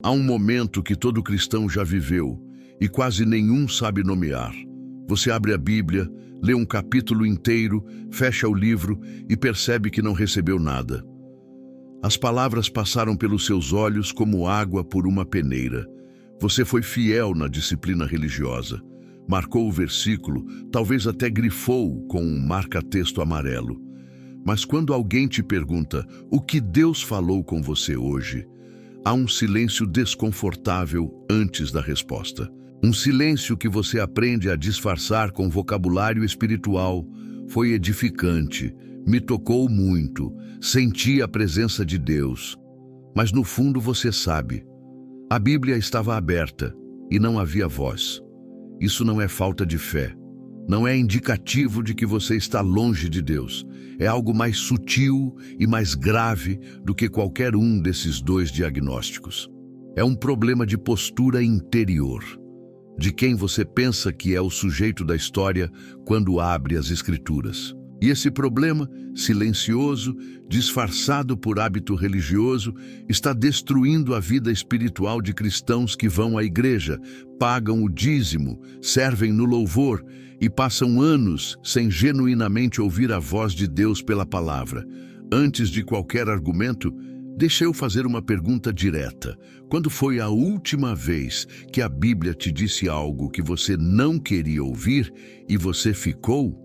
Há um momento que todo cristão já viveu e quase nenhum sabe nomear. Você abre a Bíblia, lê um capítulo inteiro, fecha o livro e percebe que não recebeu nada. As palavras passaram pelos seus olhos como água por uma peneira. Você foi fiel na disciplina religiosa. Marcou o versículo, talvez até grifou com um marca-texto amarelo. Mas quando alguém te pergunta o que Deus falou com você hoje, há um silêncio desconfortável antes da resposta. Um silêncio que você aprende a disfarçar com vocabulário espiritual. Foi edificante, me tocou muito, senti a presença de Deus. Mas no fundo você sabe, a Bíblia estava aberta e não havia voz. Isso não é falta de fé. Não é indicativo de que você está longe de Deus. É algo mais sutil e mais grave do que qualquer um desses dois diagnósticos. É um problema de postura interior, de quem você pensa que é o sujeito da história quando abre as Escrituras. E esse problema, silencioso, disfarçado por hábito religioso, está destruindo a vida espiritual de cristãos que vão à igreja, pagam o dízimo, servem no louvor e passam anos sem genuinamente ouvir a voz de Deus pela palavra. Antes de qualquer argumento, deixa eu fazer uma pergunta direta. Quando foi a última vez que a Bíblia te disse algo que você não queria ouvir e você ficou?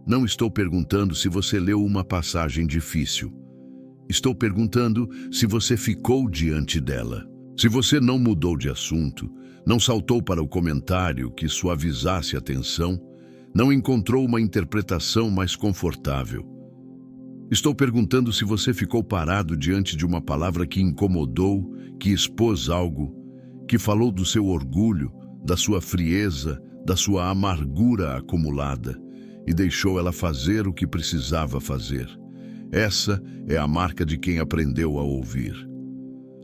Não estou perguntando se você leu uma passagem difícil. Estou perguntando se você ficou diante dela. Se você não mudou de assunto, não saltou para o comentário que suavizasse a tensão, não encontrou uma interpretação mais confortável. Estou perguntando se você ficou parado diante de uma palavra que incomodou, que expôs algo, que falou do seu orgulho, da sua frieza, da sua amargura acumulada, e deixou ela fazer o que precisava fazer. Essa é a marca de quem aprendeu a ouvir.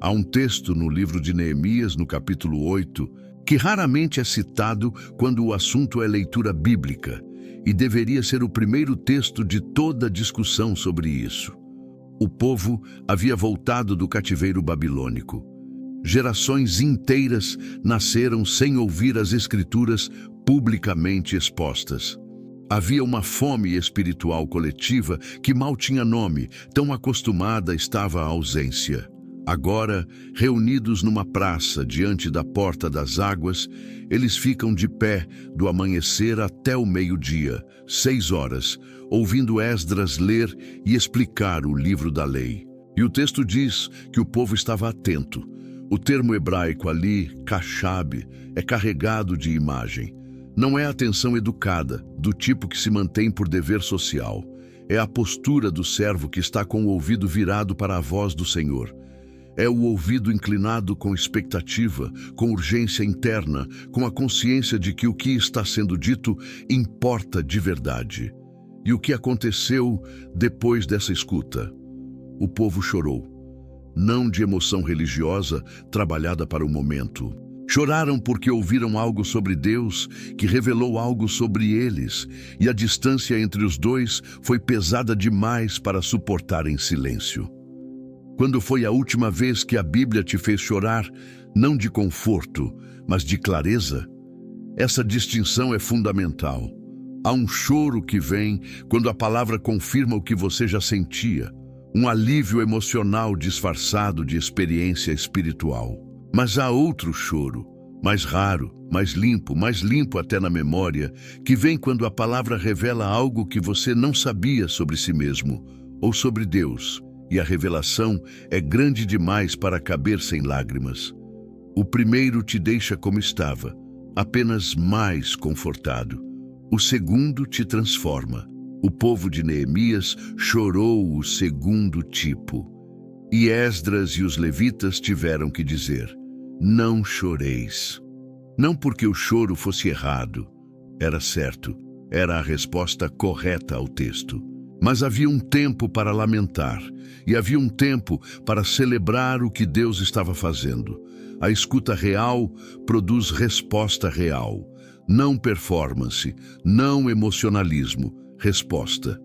Há um texto no livro de Neemias, no capítulo 8, que raramente é citado quando o assunto é leitura bíblica, e deveria ser o primeiro texto de toda a discussão sobre isso. O povo havia voltado do cativeiro babilônico. Gerações inteiras nasceram sem ouvir as Escrituras publicamente expostas. Havia uma fome espiritual coletiva que mal tinha nome, tão acostumada estava à ausência. Agora, reunidos numa praça diante da porta das águas, eles ficam de pé do amanhecer até o meio-dia, 6 horas, ouvindo Esdras ler e explicar o livro da lei. E o texto diz que o povo estava atento. O termo hebraico ali, kashab, é carregado de imagem. Não é atenção educada, do tipo que se mantém por dever social. É a postura do servo que está com o ouvido virado para a voz do Senhor. É o ouvido inclinado com expectativa, com urgência interna, com a consciência de que o que está sendo dito importa de verdade. E o que aconteceu depois dessa escuta? O povo chorou, não de emoção religiosa trabalhada para o momento. Choraram porque ouviram algo sobre Deus, que revelou algo sobre eles, e a distância entre os dois foi pesada demais para suportar em silêncio. Quando foi a última vez que a Bíblia te fez chorar, não de conforto, mas de clareza? Essa distinção é fundamental. Há um choro que vem quando a palavra confirma o que você já sentia, um alívio emocional disfarçado de experiência espiritual. Mas há outro choro, mais raro, mais limpo até na memória, que vem quando a palavra revela algo que você não sabia sobre si mesmo ou sobre Deus, e a revelação é grande demais para caber sem lágrimas. O primeiro te deixa como estava, apenas mais confortado. O segundo te transforma. O povo de Neemias chorou o segundo tipo. E Esdras e os levitas tiveram que dizer: não choreis. Não porque o choro fosse errado, era certo, era a resposta correta ao texto. Mas havia um tempo para lamentar, e havia um tempo para celebrar o que Deus estava fazendo. A escuta real produz resposta real, não performance, não emocionalismo, resposta.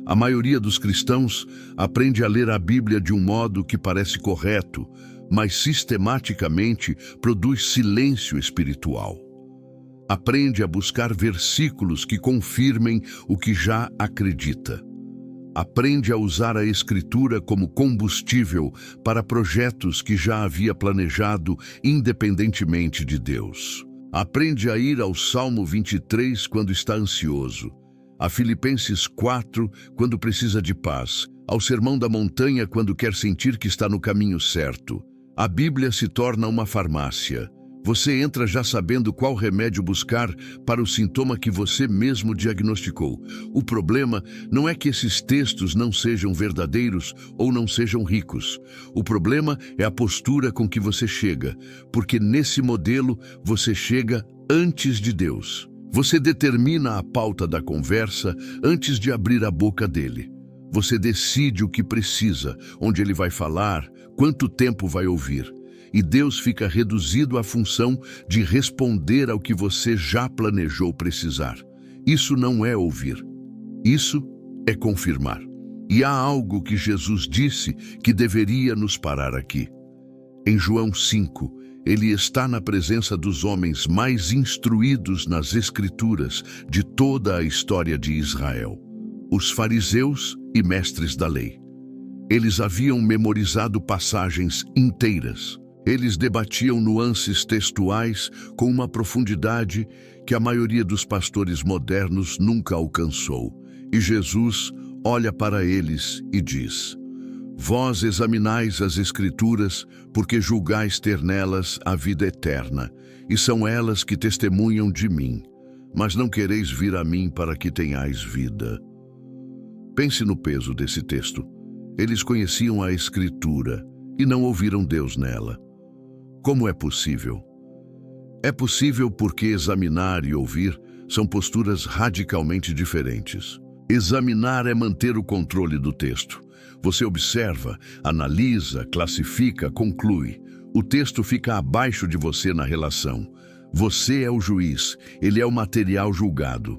A maioria dos cristãos aprende a ler a Bíblia de um modo que parece correto, mas sistematicamente produz silêncio espiritual. Aprende a buscar versículos que confirmem o que já acredita. Aprende a usar a Escritura como combustível para projetos que já havia planejado independentemente de Deus. Aprende a ir ao Salmo 23 quando está ansioso, a Filipenses 4 quando precisa de paz, ao Sermão da Montanha quando quer sentir que está no caminho certo. A Bíblia se torna uma farmácia. Você entra já sabendo qual remédio buscar para o sintoma que você mesmo diagnosticou. O problema não é que esses textos não sejam verdadeiros ou não sejam ricos. O problema é a postura com que você chega, porque nesse modelo você chega antes de Deus. Você determina a pauta da conversa antes de abrir a boca dele. Você decide o que precisa, onde ele vai falar, quanto tempo vai ouvir. E Deus fica reduzido à função de responder ao que você já planejou precisar. Isso não é ouvir. Isso é confirmar. E há algo que Jesus disse que deveria nos parar aqui. Em João 5, ele está na presença dos homens mais instruídos nas Escrituras de toda a história de Israel, os fariseus e mestres da lei. Eles haviam memorizado passagens inteiras. Eles debatiam nuances textuais com uma profundidade que a maioria dos pastores modernos nunca alcançou. E Jesus olha para eles e diz: Vós examinais as Escrituras, porque julgais ter nelas a vida eterna, e são elas que testemunham de mim, mas não quereis vir a mim para que tenhais vida. Pense no peso desse texto. Eles conheciam a Escritura e não ouviram Deus nela. Como é possível? É possível porque examinar e ouvir são posturas radicalmente diferentes. Examinar é manter o controle do texto. Você observa, analisa, classifica, conclui. O texto fica abaixo de você na relação. Você é o juiz, ele é o material julgado.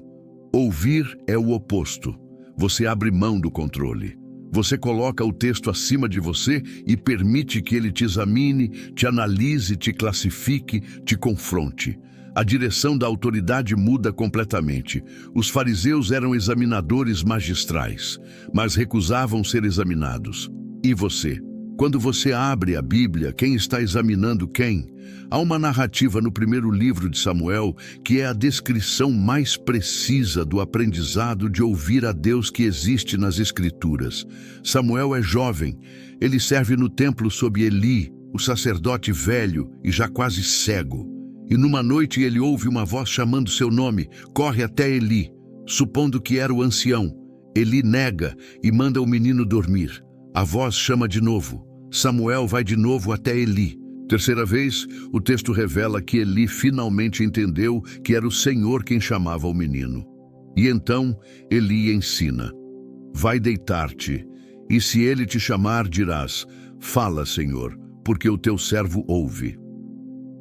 Ouvir é o oposto. Você abre mão do controle. Você coloca o texto acima de você e permite que ele te examine, te analise, te classifique, te confronte. A direção da autoridade muda completamente. Os fariseus eram examinadores magistrais, mas recusavam ser examinados. E você? Quando você abre a Bíblia, quem está examinando quem? Há uma narrativa no primeiro livro de Samuel que é a descrição mais precisa do aprendizado de ouvir a Deus que existe nas Escrituras. Samuel é jovem, ele serve no templo sob Eli, o sacerdote velho e já quase cego. E numa noite ele ouve uma voz chamando seu nome, corre até Eli, supondo que era o ancião. Eli nega e manda o menino dormir. A voz chama de novo. Samuel vai de novo até Eli. Terceira vez, o texto revela que Eli finalmente entendeu que era o Senhor quem chamava o menino. E então Eli ensina: vai deitar-te, e se ele te chamar, dirás: fala, Senhor, porque o teu servo ouve.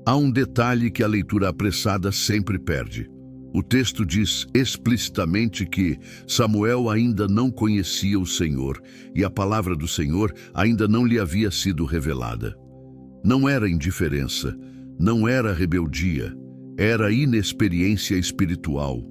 Há um detalhe que a leitura apressada sempre perde. O texto diz explicitamente que Samuel ainda não conhecia o Senhor e a palavra do Senhor ainda não lhe havia sido revelada. Não era indiferença, não era rebeldia, era inexperiência espiritual.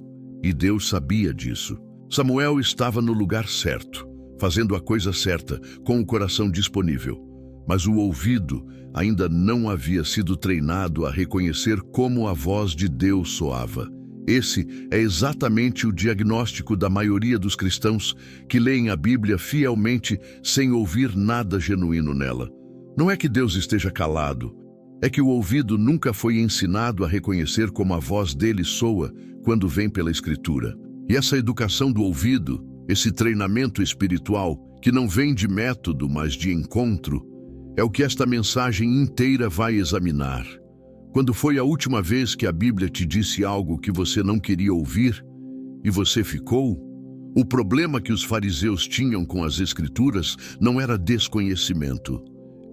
E Deus sabia disso. Samuel estava no lugar certo, fazendo a coisa certa, com o coração disponível. Mas o ouvido ainda não havia sido treinado a reconhecer como a voz de Deus soava. Esse é exatamente o diagnóstico da maioria dos cristãos que leem a Bíblia fielmente sem ouvir nada genuíno nela. Não é que Deus esteja calado, é que o ouvido nunca foi ensinado a reconhecer como a voz dele soa quando vem pela Escritura. E essa educação do ouvido, esse treinamento espiritual, que não vem de método, mas de encontro, é o que esta mensagem inteira vai examinar. Quando foi a última vez que a Bíblia te disse algo que você não queria ouvir e você ficou? O problema que os fariseus tinham com as Escrituras não era desconhecimento,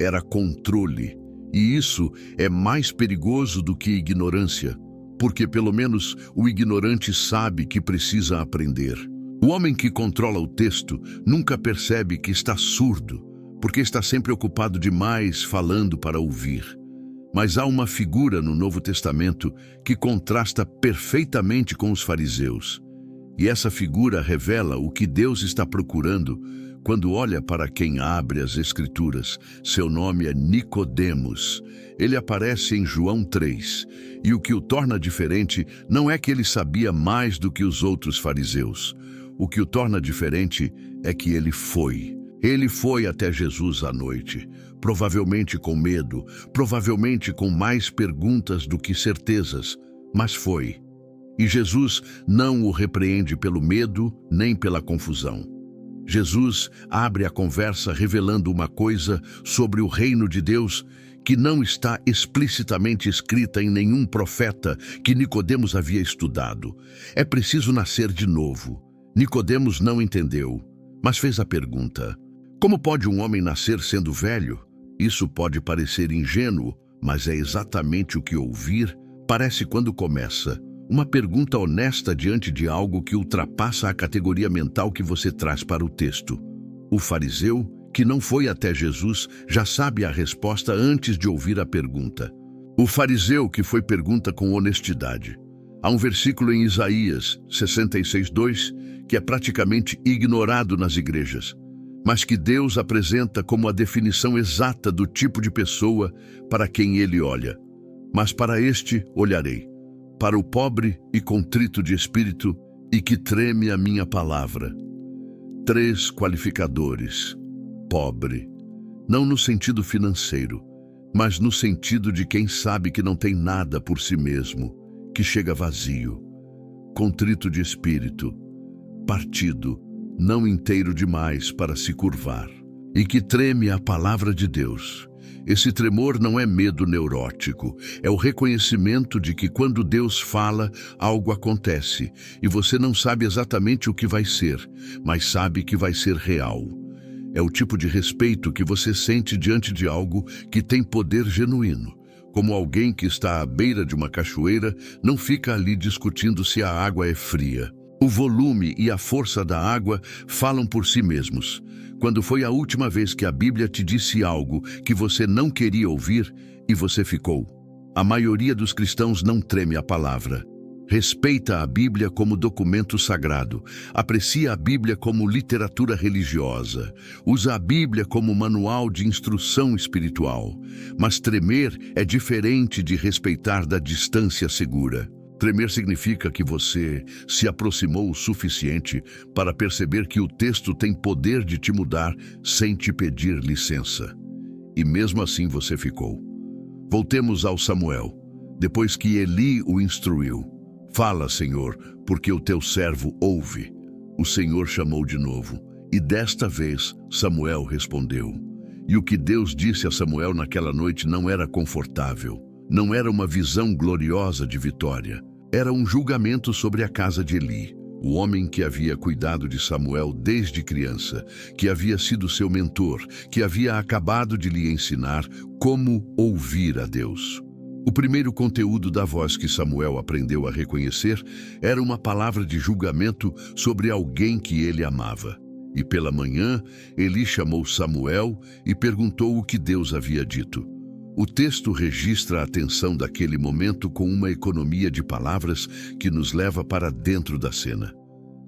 era controle. E isso é mais perigoso do que ignorância, porque pelo menos o ignorante sabe que precisa aprender. O homem que controla o texto nunca percebe que está surdo, porque está sempre ocupado demais falando para ouvir. Mas há uma figura no Novo Testamento que contrasta perfeitamente com os fariseus. E essa figura revela o que Deus está procurando quando olha para quem abre as Escrituras. Seu nome é Nicodemos. Ele aparece em João 3. E o que o torna diferente não é que ele sabia mais do que os outros fariseus. O que o torna diferente é que ele foi. Ele foi até Jesus à noite, provavelmente com medo, provavelmente com mais perguntas do que certezas, mas foi. E Jesus não o repreende pelo medo nem pela confusão. Jesus abre a conversa revelando uma coisa sobre o reino de Deus que não está explicitamente escrita em nenhum profeta que Nicodemos havia estudado. É preciso nascer de novo. Nicodemos não entendeu, mas fez a pergunta: como pode um homem nascer sendo velho? Isso pode parecer ingênuo, mas é exatamente o que ouvir parece quando começa. Uma pergunta honesta diante de algo que ultrapassa a categoria mental que você traz para o texto. O fariseu, que não foi até Jesus, já sabe a resposta antes de ouvir a pergunta. O fariseu que foi pergunta com honestidade. Há um versículo em Isaías 66:2 que é praticamente ignorado nas igrejas, mas que Deus apresenta como a definição exata do tipo de pessoa para quem ele olha. Mas para este olharei, para o pobre e contrito de espírito e que treme a minha palavra. 3 qualificadores. Pobre, não no sentido financeiro, mas no sentido de quem sabe que não tem nada por si mesmo, que chega vazio. Contrito de espírito, partido, não inteiro demais para se curvar, e que treme a palavra de Deus. Esse tremor não é medo neurótico, é o reconhecimento de que quando Deus fala, algo acontece, e você não sabe exatamente o que vai ser, mas sabe que vai ser real. É o tipo de respeito que você sente diante de algo que tem poder genuíno. Como alguém que está à beira de uma cachoeira, não fica ali discutindo se a água é fria. O volume e a força da água falam por si mesmos. Quando foi a última vez que a Bíblia te disse algo que você não queria ouvir e você ficou? A maioria dos cristãos não treme a palavra. Respeita a Bíblia como documento sagrado. Aprecia a Bíblia como literatura religiosa. Usa a Bíblia como manual de instrução espiritual. Mas tremer é diferente de respeitar da distância segura. Tremer significa que você se aproximou o suficiente para perceber que o texto tem poder de te mudar sem te pedir licença. E mesmo assim você ficou. Voltemos ao Samuel, depois que Eli o instruiu. Fala, Senhor, porque o teu servo ouve. O Senhor chamou de novo, e desta vez Samuel respondeu. E o que Deus disse a Samuel naquela noite não era confortável. Não era uma visão gloriosa de vitória. Era um julgamento sobre a casa de Eli, o homem que havia cuidado de Samuel desde criança, que havia sido seu mentor, que havia acabado de lhe ensinar como ouvir a Deus. O primeiro conteúdo da voz que Samuel aprendeu a reconhecer era uma palavra de julgamento sobre alguém que ele amava. E pela manhã, Eli chamou Samuel e perguntou o que Deus havia dito. O texto registra a atenção daquele momento com uma economia de palavras que nos leva para dentro da cena.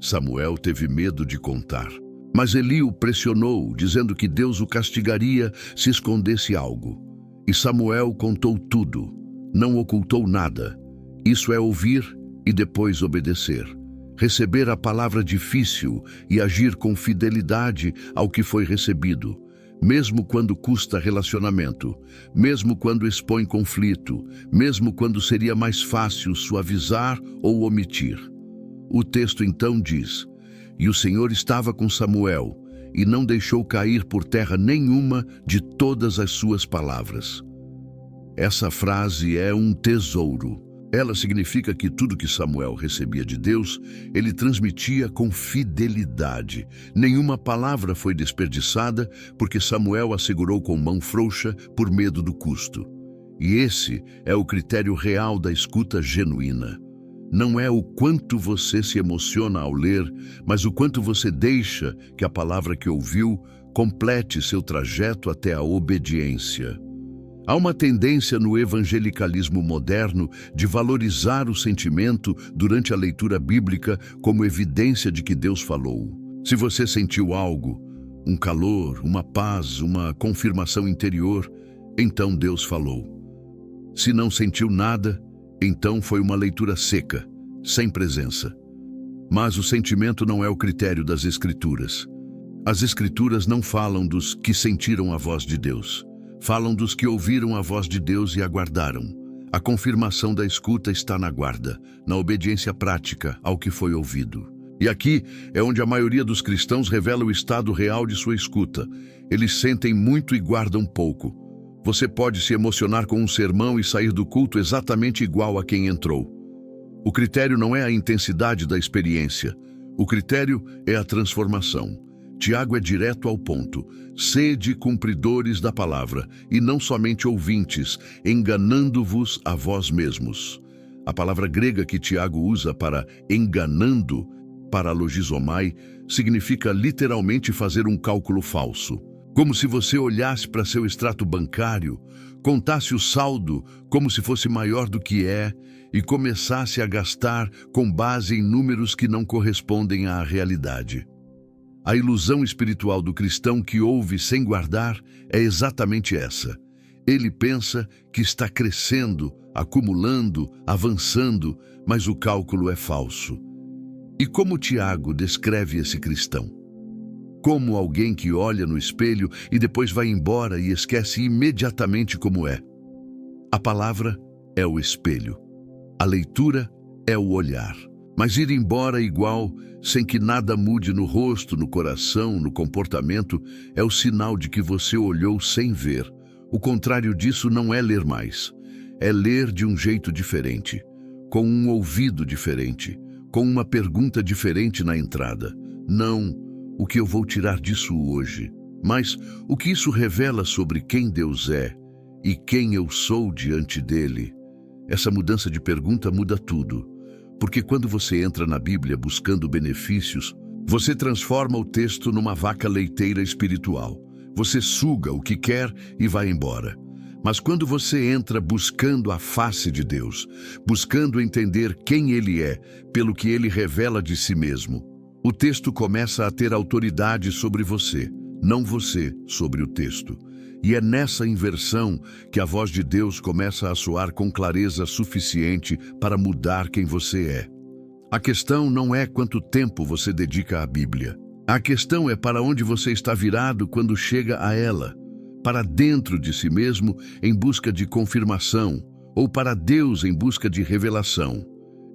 Samuel teve medo de contar, mas Eli o pressionou, dizendo que Deus o castigaria se escondesse algo. E Samuel contou tudo, não ocultou nada. Isso é ouvir e depois obedecer. Receber a palavra difícil e agir com fidelidade ao que foi recebido. Mesmo quando custa relacionamento, mesmo quando expõe conflito, mesmo quando seria mais fácil suavizar ou omitir. O texto então diz: E o Senhor estava com Samuel, e não deixou cair por terra nenhuma de todas as suas palavras. Essa frase é um tesouro. Ela significa que tudo que Samuel recebia de Deus, ele transmitia com fidelidade. Nenhuma palavra foi desperdiçada, porque Samuel assegurou com mão frouxa por medo do custo. E esse é o critério real da escuta genuína. Não é o quanto você se emociona ao ler, mas o quanto você deixa que a palavra que ouviu complete seu trajeto até a obediência. Há uma tendência no evangelicalismo moderno de valorizar o sentimento durante a leitura bíblica como evidência de que Deus falou. Se você sentiu algo, um calor, uma paz, uma confirmação interior, então Deus falou. Se não sentiu nada, então foi uma leitura seca, sem presença. Mas o sentimento não é o critério das Escrituras. As Escrituras não falam dos que sentiram a voz de Deus. Falam dos que ouviram a voz de Deus e aguardaram. A confirmação da escuta está na guarda, na obediência prática ao que foi ouvido. E aqui é onde a maioria dos cristãos revela o estado real de sua escuta. Eles sentem muito e guardam pouco. Você pode se emocionar com um sermão e sair do culto exatamente igual a quem entrou. O critério não é a intensidade da experiência. O critério é a transformação. Tiago é direto ao ponto. Sede cumpridores da palavra, e não somente ouvintes, enganando-vos a vós mesmos. A palavra grega que Tiago usa para enganando, paralogizomai, significa literalmente fazer um cálculo falso. Como se você olhasse para seu extrato bancário, contasse o saldo como se fosse maior do que é e começasse a gastar com base em números que não correspondem à realidade. A ilusão espiritual do cristão que ouve sem guardar é exatamente essa. Ele pensa que está crescendo, acumulando, avançando, mas o cálculo é falso. E como Tiago descreve esse cristão? Como alguém que olha no espelho e depois vai embora e esquece imediatamente como é. A palavra é o espelho. A leitura é o olhar. Mas ir embora igual, sem que nada mude no rosto, no coração, no comportamento, é o sinal de que você olhou sem ver. O contrário disso não é ler mais. É ler de um jeito diferente, com um ouvido diferente, com uma pergunta diferente na entrada. Não o que eu vou tirar disso hoje, mas o que isso revela sobre quem Deus é e quem eu sou diante dele. Essa mudança de pergunta muda tudo, porque quando você entra na Bíblia buscando benefícios, você transforma o texto numa vaca leiteira espiritual. Você suga o que quer e vai embora. Mas quando você entra buscando a face de Deus, buscando entender quem Ele é, pelo que Ele revela de si mesmo, o texto começa a ter autoridade sobre você, não você sobre o texto. E é nessa inversão que a voz de Deus começa a soar com clareza suficiente para mudar quem você é. A questão não é quanto tempo você dedica à Bíblia. A questão é para onde você está virado quando chega a ela. Para dentro de si mesmo em busca de confirmação, ou para Deus em busca de revelação.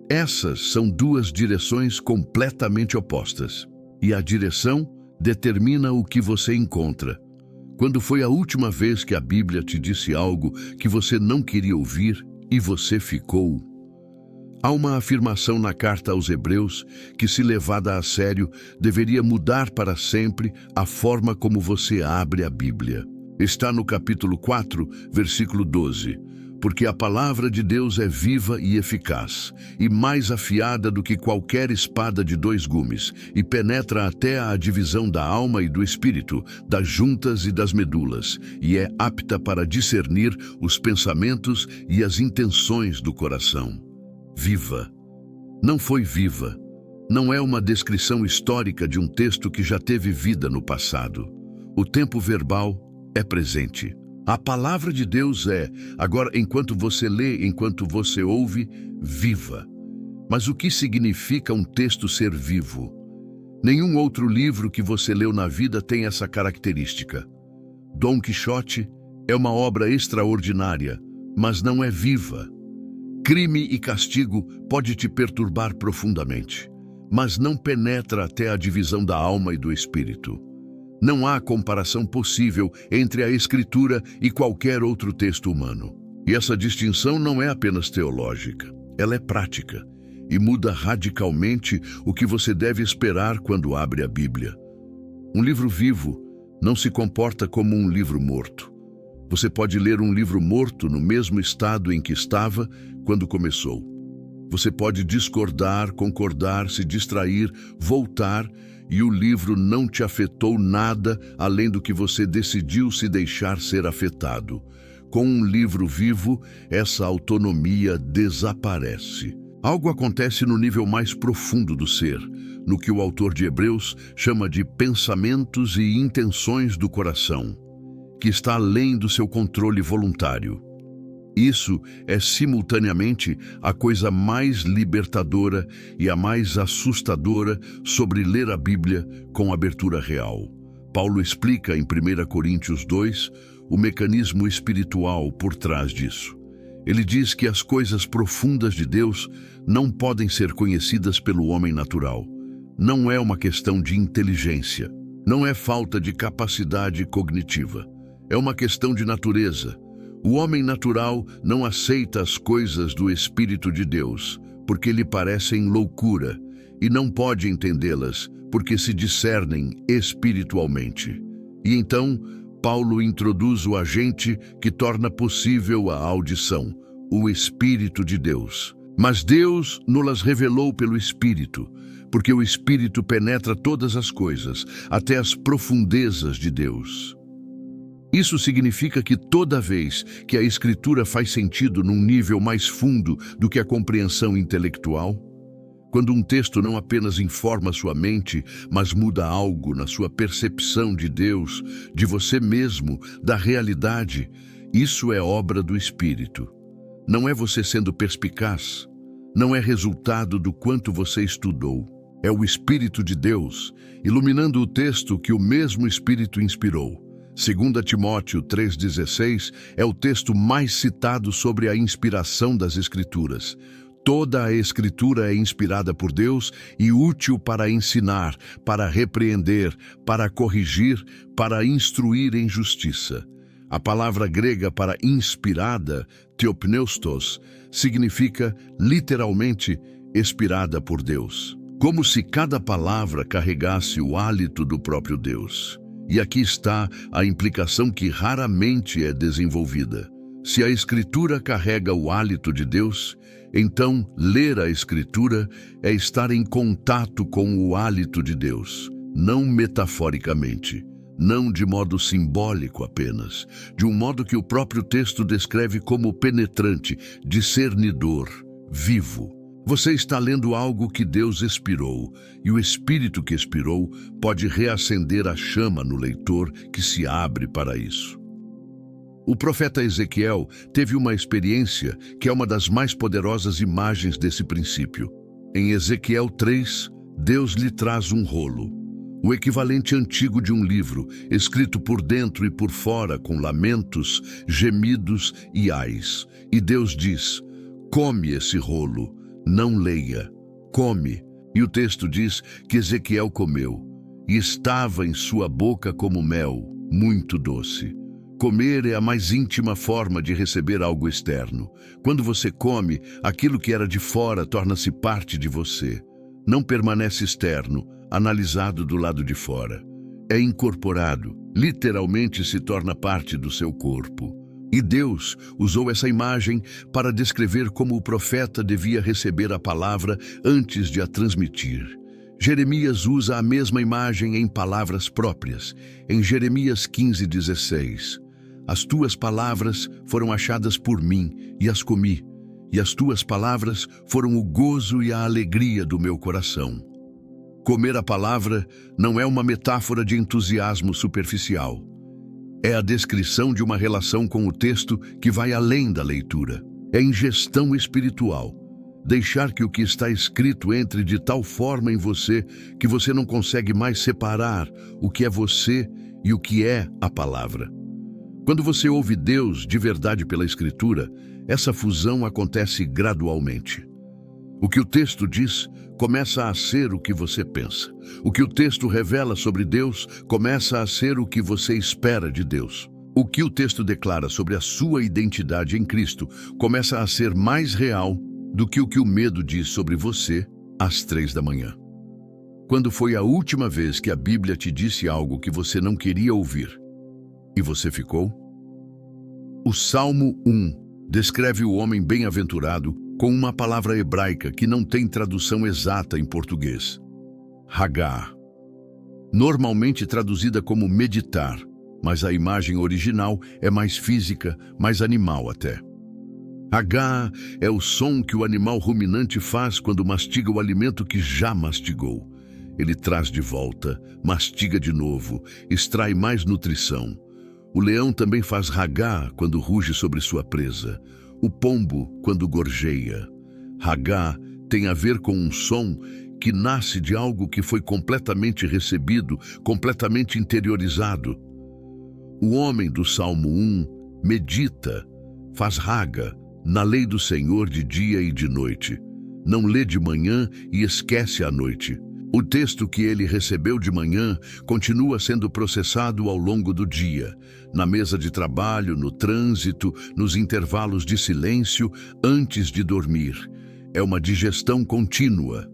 Essas são duas direções completamente opostas. E a direção determina o que você encontra. Quando foi a última vez que a Bíblia te disse algo que você não queria ouvir e você ficou? Há uma afirmação na carta aos Hebreus que, se levada a sério, deveria mudar para sempre a forma como você abre a Bíblia. Está no capítulo 4, versículo 12. Porque a palavra de Deus é viva e eficaz, e mais afiada do que qualquer espada de dois gumes, e penetra até a divisão da alma e do espírito, das juntas e das medulas, e é apta para discernir os pensamentos e as intenções do coração. Viva. Não foi viva. Não é uma descrição histórica de um texto que já teve vida no passado. O tempo verbal é presente. A palavra de Deus é, agora, enquanto você lê, enquanto você ouve, viva. Mas o que significa um texto ser vivo? Nenhum outro livro que você leu na vida tem essa característica. Dom Quixote é uma obra extraordinária, mas não é viva. Crime e Castigo pode te perturbar profundamente, mas não penetra até a divisão da alma e do espírito. Não há comparação possível entre a Escritura e qualquer outro texto humano. E essa distinção não é apenas teológica, ela é prática e muda radicalmente o que você deve esperar quando abre a Bíblia. Um livro vivo não se comporta como um livro morto. Você pode ler um livro morto no mesmo estado em que estava quando começou. Você pode discordar, concordar, se distrair, voltar e o livro não te afetou nada além do que você decidiu se deixar ser afetado. Com um livro vivo, essa autonomia desaparece. Algo acontece no nível mais profundo do ser, no que o autor de Hebreus chama de pensamentos e intenções do coração, que está além do seu controle voluntário. Isso é simultaneamente a coisa mais libertadora e a mais assustadora sobre ler a Bíblia com abertura real. Paulo explica em 1 Coríntios 2 o mecanismo espiritual por trás disso. Ele diz que as coisas profundas de Deus não podem ser conhecidas pelo homem natural. Não é uma questão de inteligência, não é falta de capacidade cognitiva. É uma questão de natureza. O homem natural não aceita as coisas do Espírito de Deus, porque lhe parecem loucura, e não pode entendê-las, porque se discernem espiritualmente. E então, Paulo introduz o agente que torna possível a audição, o Espírito de Deus. Mas Deus nos revelou pelo Espírito, porque o Espírito penetra todas as coisas, até as profundezas de Deus. Isso significa que toda vez que a Escritura faz sentido num nível mais fundo do que a compreensão intelectual, quando um texto não apenas informa sua mente, mas muda algo na sua percepção de Deus, de você mesmo, da realidade, isso é obra do Espírito. Não é você sendo perspicaz, não é resultado do quanto você estudou. É o Espírito de Deus, iluminando o texto que o mesmo Espírito inspirou. 2 Timóteo 3,16 é o texto mais citado sobre a inspiração das Escrituras. Toda a Escritura é inspirada por Deus e útil para ensinar, para repreender, para corrigir, para instruir em justiça. A palavra grega para inspirada, theopneustos, significa literalmente inspirada por Deus. Como se cada palavra carregasse o hálito do próprio Deus. E aqui está a implicação que raramente é desenvolvida. Se a Escritura carrega o hálito de Deus, então ler a Escritura é estar em contato com o hálito de Deus, não metaforicamente, não de modo simbólico apenas, de um modo que o próprio texto descreve como penetrante, discernidor, vivo. Você está lendo algo que Deus expirou, e o Espírito que expirou pode reacender a chama no leitor que se abre para isso. O profeta Ezequiel teve uma experiência que é uma das mais poderosas imagens desse princípio. Em Ezequiel 3, Deus lhe traz um rolo, o equivalente antigo de um livro, escrito por dentro e por fora com lamentos, gemidos e ais. E Deus diz: come esse rolo. Não leia, come. E o texto diz que Ezequiel comeu, e estava em sua boca como mel, muito doce. Comer é a mais íntima forma de receber algo externo. Quando você come, aquilo que era de fora torna-se parte de você. Não permanece externo, analisado do lado de fora. É incorporado, literalmente se torna parte do seu corpo. E Deus usou essa imagem para descrever como o profeta devia receber a palavra antes de a transmitir. Jeremias usa a mesma imagem em palavras próprias. Em Jeremias 15:16, as tuas palavras foram achadas por mim e as comi, e as tuas palavras foram o gozo e a alegria do meu coração. Comer a palavra não é uma metáfora de entusiasmo superficial. É a descrição de uma relação com o texto que vai além da leitura. É ingestão espiritual. Deixar que o que está escrito entre de tal forma em você que você não consegue mais separar o que é você e o que é a palavra. Quando você ouve Deus de verdade pela Escritura, essa fusão acontece gradualmente. O que o texto diz começa a ser o que você pensa. O que o texto revela sobre Deus começa a ser o que você espera de Deus. O que o texto declara sobre a sua identidade em Cristo começa a ser mais real do que o medo diz sobre você às 3 da manhã. Quando foi a última vez que a Bíblia te disse algo que você não queria ouvir e você ficou? O Salmo 1 descreve o homem bem-aventurado com uma palavra hebraica que não tem tradução exata em português. Hagar. normalmente traduzida como meditar, mas a imagem original é mais física, mais animal até. Hagá é o som que o animal ruminante faz quando mastiga o alimento que já mastigou. Ele traz de volta, mastiga de novo, extrai mais nutrição. O leão também faz hagá quando ruge sobre sua presa. O pombo quando gorjeia. Hagá tem a ver com um som que nasce de algo que foi completamente recebido, completamente interiorizado. O homem do Salmo 1 medita, faz haga na lei do Senhor de dia e de noite. Não lê de manhã e esquece à noite. O texto que ele recebeu de manhã continua sendo processado ao longo do dia, na mesa de trabalho, no trânsito, nos intervalos de silêncio, antes de dormir. É uma digestão contínua.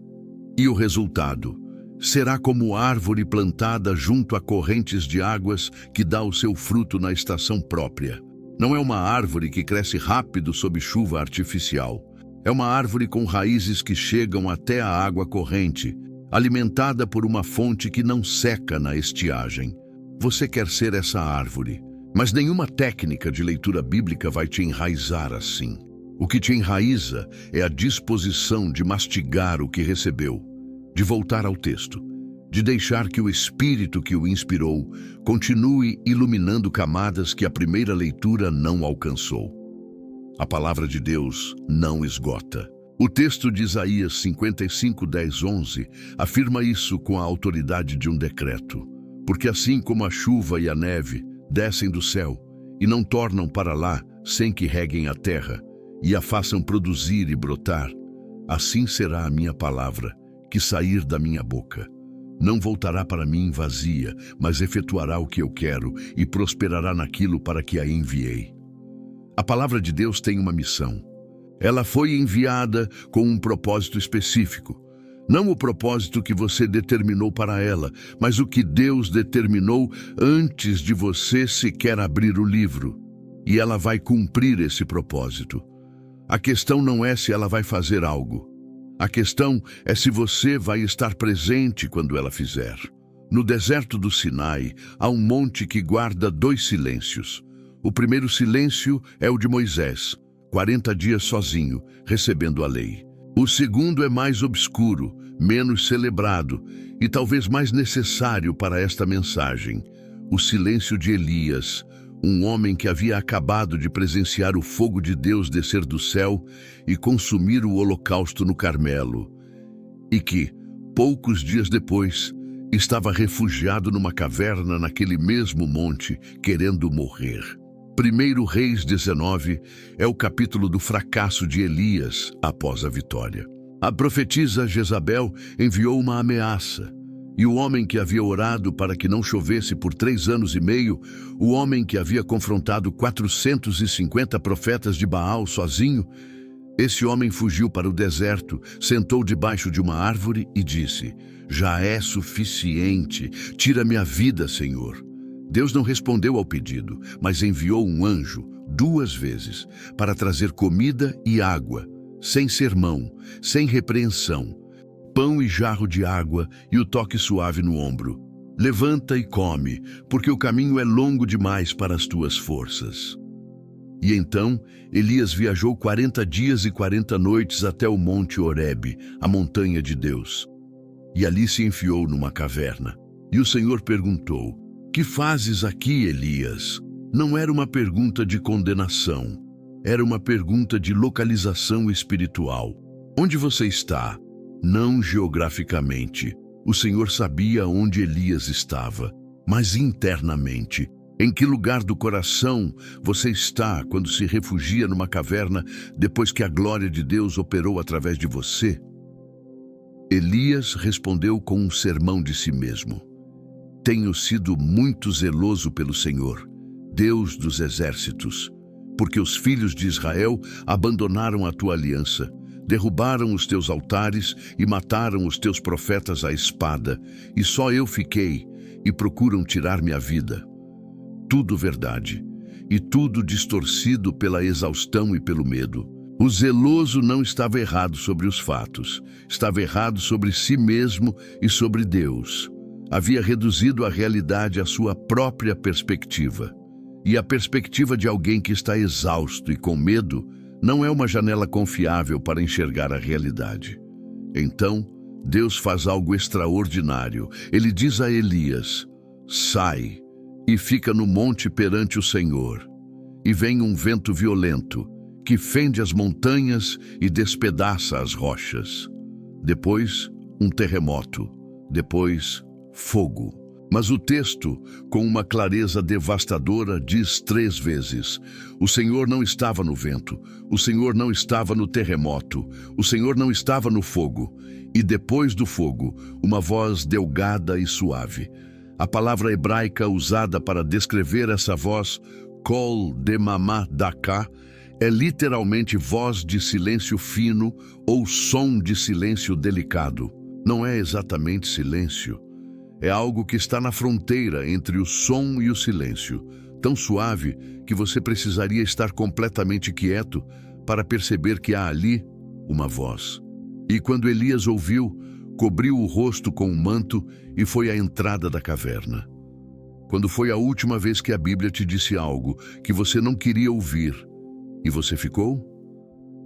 E o resultado? Será como árvore plantada junto a correntes de águas que dá o seu fruto na estação própria. Não é uma árvore que cresce rápido sob chuva artificial. É uma árvore com raízes que chegam até a água corrente, alimentada por uma fonte que não seca na estiagem. Você quer ser essa árvore, mas nenhuma técnica de leitura bíblica vai te enraizar assim. O que te enraiza é a disposição de mastigar o que recebeu, de voltar ao texto, de deixar que o Espírito que o inspirou continue iluminando camadas que a primeira leitura não alcançou. A palavra de Deus não esgota. O texto de Isaías 55, 10, 11 afirma isso com a autoridade de um decreto. Porque assim como a chuva e a neve descem do céu e não tornam para lá sem que reguem a terra e a façam produzir e brotar, assim será a minha palavra que sair da minha boca. Não voltará para mim vazia, mas efetuará o que eu quero e prosperará naquilo para que a enviei. A palavra de Deus tem uma missão. Ela foi enviada com um propósito específico. Não o propósito que você determinou para ela, mas o que Deus determinou antes de você sequer abrir o livro. E ela vai cumprir esse propósito. A questão não é se ela vai fazer algo. A questão é se você vai estar presente quando ela fizer. No deserto do Sinai, há um monte que guarda 2 silêncios. O primeiro silêncio é o de Moisés, 40 dias sozinho, recebendo a lei. O segundo é mais obscuro, menos celebrado e talvez mais necessário para esta mensagem. O silêncio de Elias, um homem que havia acabado de presenciar o fogo de Deus descer do céu e consumir o holocausto no Carmelo, e que, poucos dias depois, estava refugiado numa caverna naquele mesmo monte, querendo morrer. 1 Reis 19 é o capítulo do fracasso de Elias após a vitória. A profetisa Jezabel enviou uma ameaça. E o homem que havia orado para que não chovesse por 3 anos e meio, o homem que havia confrontado 450 profetas de Baal sozinho, esse homem fugiu para o deserto, sentou debaixo de uma árvore e disse: "Já é suficiente, tira-me a vida, Senhor." Deus não respondeu ao pedido, mas enviou um anjo 2 vezes para trazer comida e água, sem sermão, sem repreensão, pão e jarro de água e o toque suave no ombro. "Levanta e come, porque o caminho é longo demais para as tuas forças." E então Elias viajou 40 dias e 40 noites até o monte Horebe, a montanha de Deus. E ali se enfiou numa caverna. E o Senhor perguntou: "Que fazes aqui, Elias?" Não era uma pergunta de condenação, era uma pergunta de localização espiritual. Onde você está? Não geograficamente. O Senhor sabia onde Elias estava, mas internamente. Em que lugar do coração você está quando se refugia numa caverna depois que a glória de Deus operou através de você? Elias respondeu com um sermão de si mesmo: "Tenho sido muito zeloso pelo Senhor, Deus dos exércitos, porque os filhos de Israel abandonaram a tua aliança, derrubaram os teus altares e mataram os teus profetas à espada, e só eu fiquei, e procuram tirar minha vida." Tudo verdade, e tudo distorcido pela exaustão e pelo medo. O zeloso não estava errado sobre os fatos, estava errado sobre si mesmo e sobre Deus. Havia reduzido a realidade à sua própria perspectiva. E a perspectiva de alguém que está exausto e com medo não é uma janela confiável para enxergar a realidade. Então, Deus faz algo extraordinário. Ele diz a Elias: sai e fica no monte perante o Senhor. E vem um vento violento, que fende as montanhas e despedaça as rochas. Depois, um terremoto. Depois, fogo. Mas o texto, com uma clareza devastadora, diz 3 vezes: o Senhor não estava no vento, o Senhor não estava no terremoto, o Senhor não estava no fogo. E depois do fogo, uma voz delgada e suave. A palavra hebraica usada para descrever essa voz, kol demamá daká, é literalmente voz de silêncio fino ou som de silêncio delicado. Não é exatamente silêncio. É algo que está na fronteira entre o som e o silêncio, tão suave que você precisaria estar completamente quieto para perceber que há ali uma voz. E quando Elias ouviu, cobriu o rosto com um manto e foi à entrada da caverna. Quando foi a última vez que a Bíblia te disse algo que você não queria ouvir e você ficou?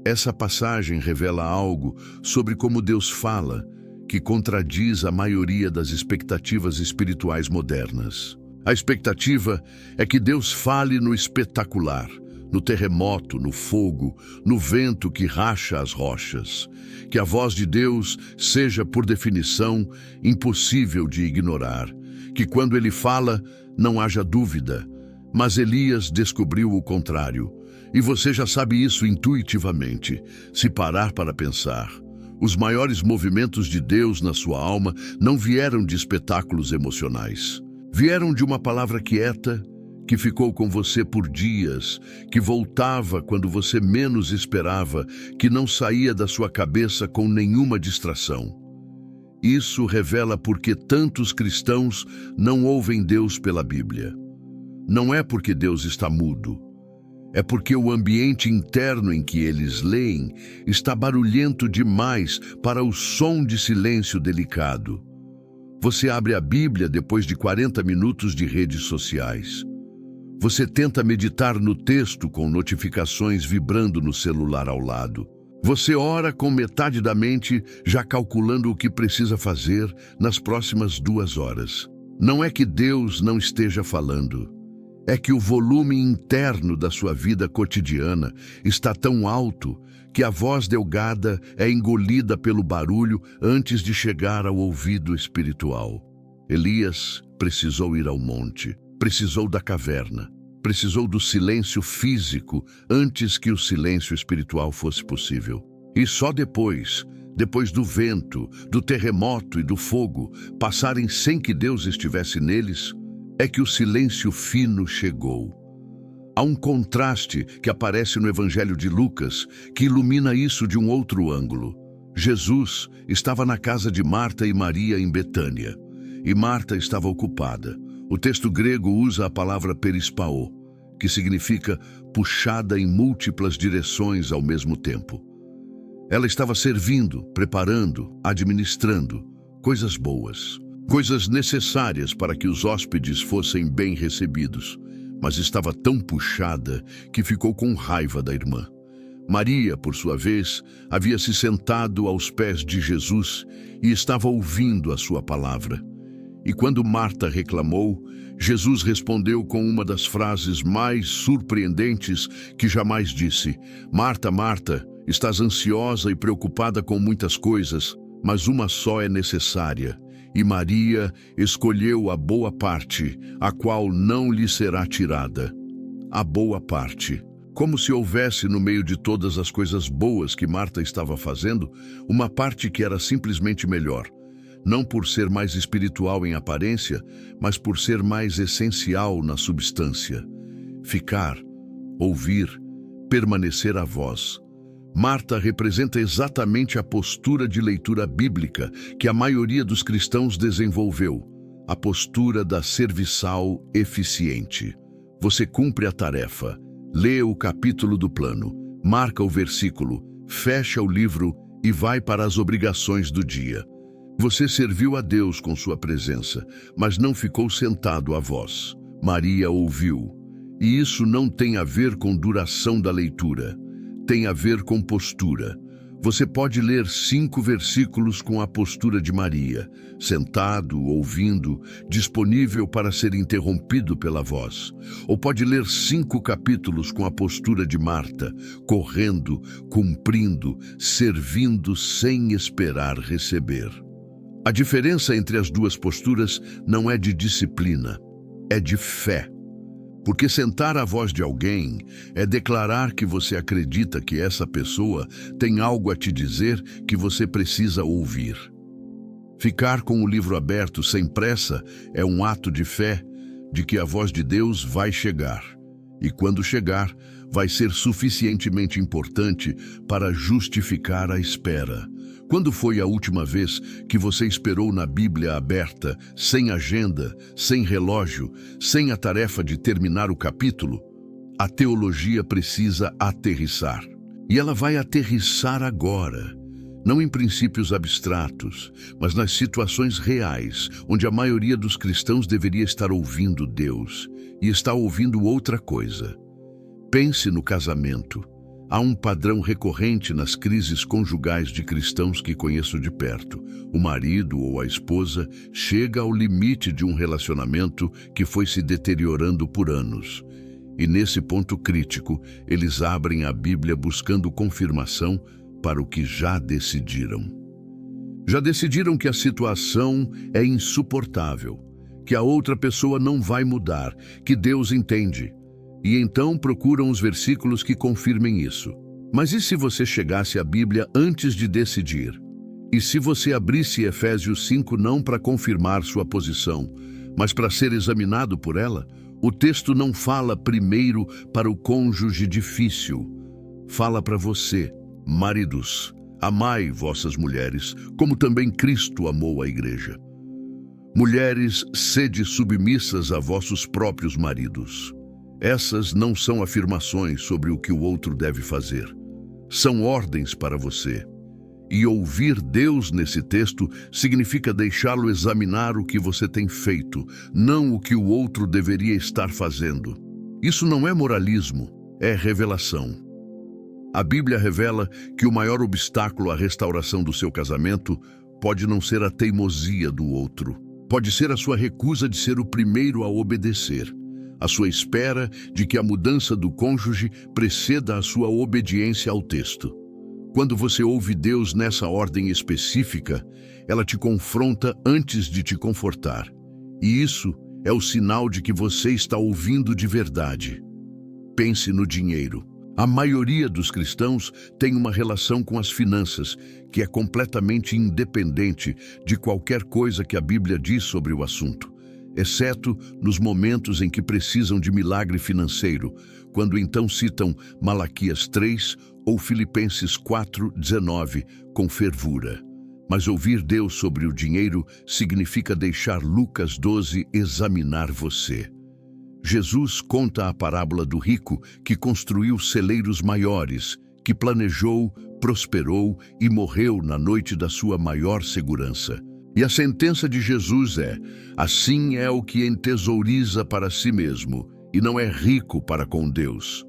Essa passagem revela algo sobre como Deus fala, que contradiz a maioria das expectativas espirituais modernas. A expectativa é que Deus fale no espetacular, no terremoto, no fogo, no vento que racha as rochas. Que a voz de Deus seja, por definição, impossível de ignorar. Que quando Ele fala, não haja dúvida. Mas Elias descobriu o contrário. E você já sabe isso intuitivamente, se parar para pensar. Os maiores movimentos de Deus na sua alma não vieram de espetáculos emocionais. Vieram de uma palavra quieta, que ficou com você por dias, que voltava quando você menos esperava, que não saía da sua cabeça com nenhuma distração. Isso revela por que tantos cristãos não ouvem Deus pela Bíblia. Não é porque Deus está mudo. É porque o ambiente interno em que eles leem está barulhento demais para o som de silêncio delicado. Você abre a Bíblia depois de 40 minutos de redes sociais. Você tenta meditar no texto com notificações vibrando no celular ao lado. Você ora com metade da mente, já calculando o que precisa fazer nas próximas 2 horas. Não é que Deus não esteja falando. É que o volume interno da sua vida cotidiana está tão alto que a voz delgada é engolida pelo barulho antes de chegar ao ouvido espiritual. Elias precisou ir ao monte, precisou da caverna, precisou do silêncio físico antes que o silêncio espiritual fosse possível. E só depois do vento, do terremoto e do fogo passarem sem que Deus estivesse neles, é que o silêncio fino chegou. Há um contraste que aparece no Evangelho de Lucas que ilumina isso de um outro ângulo. Jesus estava na casa de Marta e Maria em Betânia, e Marta estava ocupada. O texto grego usa a palavra perispao, que significa puxada em múltiplas direções ao mesmo tempo. Ela estava servindo, preparando, administrando coisas boas. Coisas necessárias para que os hóspedes fossem bem recebidos, mas estava tão puxada que ficou com raiva da irmã. Maria, por sua vez, havia se sentado aos pés de Jesus e estava ouvindo a sua palavra. E quando Marta reclamou, Jesus respondeu com uma das frases mais surpreendentes que jamais disse: Marta, Marta, estás ansiosa e preocupada com muitas coisas, mas uma só é necessária. E Maria escolheu a boa parte, a qual não lhe será tirada. A boa parte. Como se houvesse no meio de todas as coisas boas que Marta estava fazendo, uma parte que era simplesmente melhor. Não por ser mais espiritual em aparência, mas por ser mais essencial na substância. Ficar, ouvir, permanecer a voz. Marta representa exatamente a postura de leitura bíblica que a maioria dos cristãos desenvolveu, a postura da serviçal eficiente. Você cumpre a tarefa, lê o capítulo do plano, marca o versículo, fecha o livro e vai para as obrigações do dia. Você serviu a Deus com sua presença, mas não ficou sentado a vós. Maria ouviu. E isso não tem a ver com duração da leitura. Tem a ver com postura. Você pode ler 5 versículos com a postura de Maria, sentado, ouvindo, disponível para ser interrompido pela voz. Ou pode ler 5 capítulos com a postura de Marta, correndo, cumprindo, servindo sem esperar receber. A diferença entre as duas posturas não é de disciplina, é de fé. Porque sentar à voz de alguém é declarar que você acredita que essa pessoa tem algo a te dizer que você precisa ouvir. Ficar com o livro aberto sem pressa é um ato de fé de que a voz de Deus vai chegar. E quando chegar, vai ser suficientemente importante para justificar a espera. Quando foi a última vez que você esperou na Bíblia aberta, sem agenda, sem relógio, sem a tarefa de terminar o capítulo? A teologia precisa aterrissar. E ela vai aterrissar agora. Não em princípios abstratos, mas nas situações reais, onde a maioria dos cristãos deveria estar ouvindo Deus e está ouvindo outra coisa. Pense no casamento. Há um padrão recorrente nas crises conjugais de cristãos que conheço de perto. O marido ou a esposa chega ao limite de um relacionamento que foi se deteriorando por anos. E nesse ponto crítico, eles abrem a Bíblia buscando confirmação para o que já decidiram. Já decidiram que a situação é insuportável, que a outra pessoa não vai mudar, que Deus entende. E então procuram os versículos que confirmem isso. Mas e se você chegasse à Bíblia antes de decidir? E se você abrisse Efésios 5 não para confirmar sua posição, mas para ser examinado por ela? O texto não fala primeiro para o cônjuge difícil. Fala para você, maridos. Amai vossas mulheres, como também Cristo amou a igreja. Mulheres, sede submissas a vossos próprios maridos. Essas não são afirmações sobre o que o outro deve fazer. São ordens para você. E ouvir Deus nesse texto significa deixá-lo examinar o que você tem feito, não o que o outro deveria estar fazendo. Isso não é moralismo, é revelação. A Bíblia revela que o maior obstáculo à restauração do seu casamento pode não ser a teimosia do outro. Pode ser a sua recusa de ser o primeiro a obedecer. A sua espera de que a mudança do cônjuge preceda a sua obediência ao texto. Quando você ouve Deus nessa ordem específica, ela te confronta antes de te confortar. E isso é o sinal de que você está ouvindo de verdade. Pense no dinheiro. A maioria dos cristãos tem uma relação com as finanças que é completamente independente de qualquer coisa que a Bíblia diz sobre o assunto, exceto nos momentos em que precisam de milagre financeiro, quando então citam Malaquias 3 ou Filipenses 4:19 com fervura. Mas ouvir Deus sobre o dinheiro significa deixar Lucas 12 examinar você. Jesus conta a parábola do rico que construiu celeiros maiores, que planejou, prosperou e morreu na noite da sua maior segurança. E a sentença de Jesus é: assim é o que entesouriza para si mesmo, e não é rico para com Deus.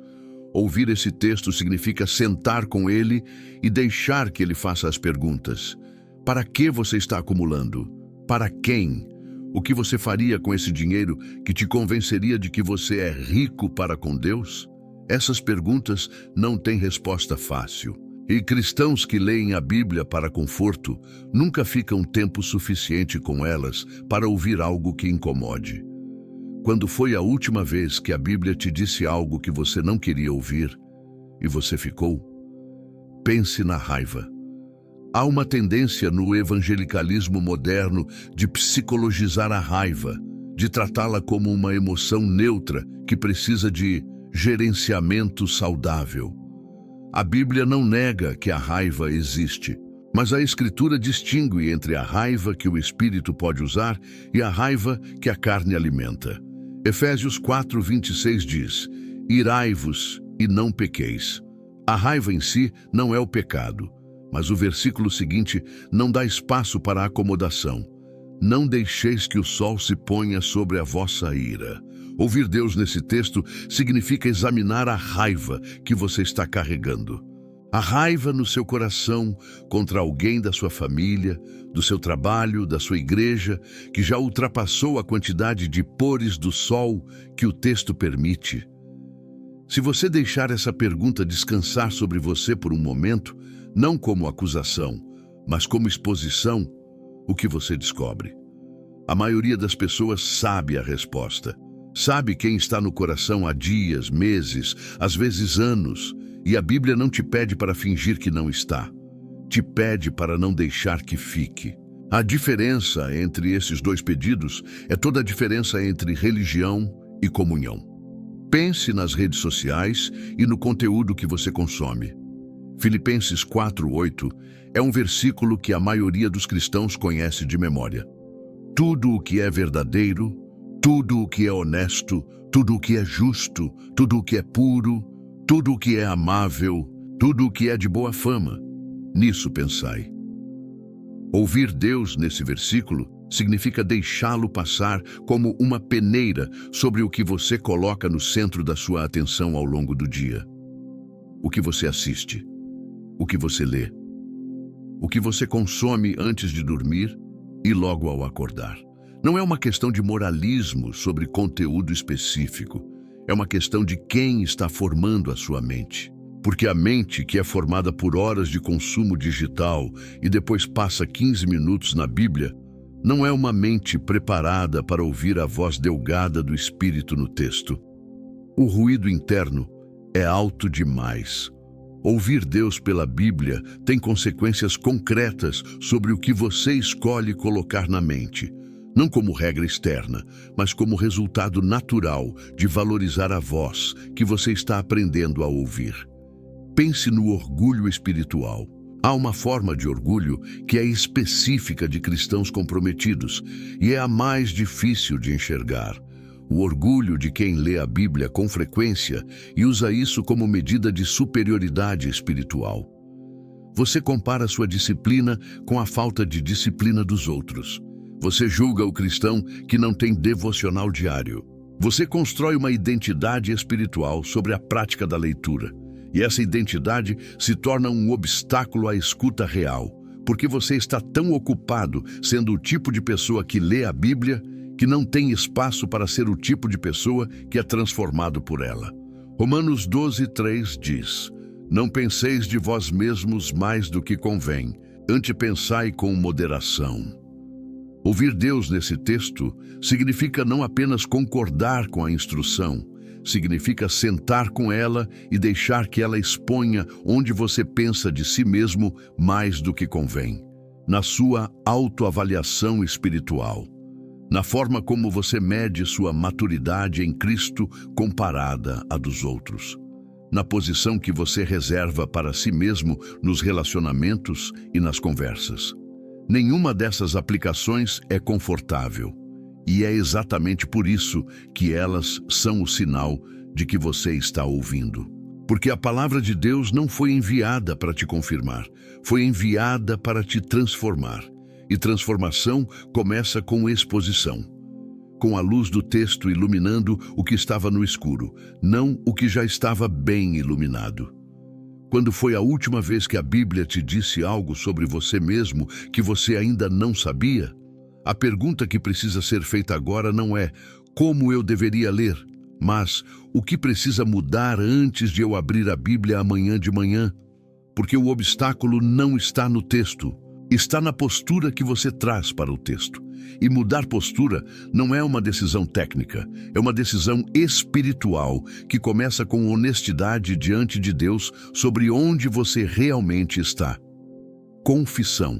Ouvir esse texto significa sentar com ele e deixar que ele faça as perguntas. Para que você está acumulando? Para quem? O que você faria com esse dinheiro que te convenceria de que você é rico para com Deus? Essas perguntas não têm resposta fácil. E cristãos que leem a Bíblia para conforto nunca ficam tempo suficiente com elas para ouvir algo que incomode. Quando foi a última vez que a Bíblia te disse algo que você não queria ouvir e você ficou? Pense na raiva. Há uma tendência no evangelicalismo moderno de psicologizar a raiva, de tratá-la como uma emoção neutra que precisa de gerenciamento saudável. A Bíblia não nega que a raiva existe, mas a Escritura distingue entre a raiva que o Espírito pode usar e a raiva que a carne alimenta. Efésios 4:26 diz: irai-vos e não pequeis. A raiva em si não é o pecado, Mas o versículo seguinte não dá espaço para acomodação. Não deixeis que o sol se ponha sobre a vossa ira. Ouvir Deus nesse texto significa examinar a raiva que você está carregando. A raiva no seu coração contra alguém da sua família, do seu trabalho, da sua igreja, que já ultrapassou a quantidade de pores do sol que o texto permite. Se você deixar essa pergunta descansar sobre você por um momento, não como acusação, mas como exposição, o que você descobre? A maioria das pessoas sabe a resposta. Sabe quem está no coração há dias, meses, às vezes anos, e a Bíblia não te pede para fingir que não está. Te pede para não deixar que fique. A diferença entre esses dois pedidos é toda a diferença entre religião e comunhão. Pense nas redes sociais e no conteúdo que você consome. Filipenses 4:8 é um versículo que a maioria dos cristãos conhece de memória. Tudo o que é verdadeiro, tudo o que é honesto, tudo o que é justo, tudo o que é puro, tudo o que é amável, tudo o que é de boa fama, nisso pensai. Ouvir Deus nesse versículo significa deixá-lo passar como uma peneira sobre o que você coloca no centro da sua atenção ao longo do dia. O que você assiste, o que você lê, o que você consome antes de dormir e logo ao acordar. Não é uma questão de moralismo sobre conteúdo específico, é uma questão de quem está formando a sua mente. Porque a mente, que é formada por horas de consumo digital e depois passa 15 minutos na Bíblia, não é uma mente preparada para ouvir a voz delgada do Espírito no texto. O ruído interno é alto demais. Ouvir Deus pela Bíblia tem consequências concretas sobre o que você escolhe colocar na mente, não como regra externa, mas como resultado natural de valorizar a voz que você está aprendendo a ouvir. Pense no orgulho espiritual. Há uma forma de orgulho que é específica de cristãos comprometidos e é a mais difícil de enxergar. O orgulho de quem lê a Bíblia com frequência e usa isso como medida de superioridade espiritual. Você compara sua disciplina com a falta de disciplina dos outros. Você julga o cristão que não tem devocional diário. Você constrói uma identidade espiritual sobre a prática da leitura. E essa identidade se torna um obstáculo à escuta real, porque você está tão ocupado sendo o tipo de pessoa que lê a Bíblia que não tem espaço para ser o tipo de pessoa que é transformado por ela. Romanos 12:3 diz: Não penseis de vós mesmos mais do que convém, antes pensai com moderação. Ouvir Deus nesse texto significa não apenas concordar com a instrução, significa sentar com ela e deixar que ela exponha onde você pensa de si mesmo mais do que convém, na sua autoavaliação espiritual, na forma como você mede sua maturidade em Cristo comparada à dos outros, na posição que você reserva para si mesmo nos relacionamentos e nas conversas. Nenhuma dessas aplicações é confortável. E é exatamente por isso que elas são o sinal de que você está ouvindo. Porque a palavra de Deus não foi enviada para te confirmar, foi enviada para te transformar. E transformação começa com exposição, com a luz do texto iluminando o que estava no escuro, não o que já estava bem iluminado. Quando foi a última vez que a Bíblia te disse algo sobre você mesmo que você ainda não sabia? A pergunta que precisa ser feita agora não é como eu deveria ler, mas o que precisa mudar antes de eu abrir a Bíblia amanhã de manhã? Porque o obstáculo não está no texto, está na postura que você traz para o texto. E mudar postura não é uma decisão técnica, é uma decisão espiritual que começa com honestidade diante de Deus sobre onde você realmente está. Confissão.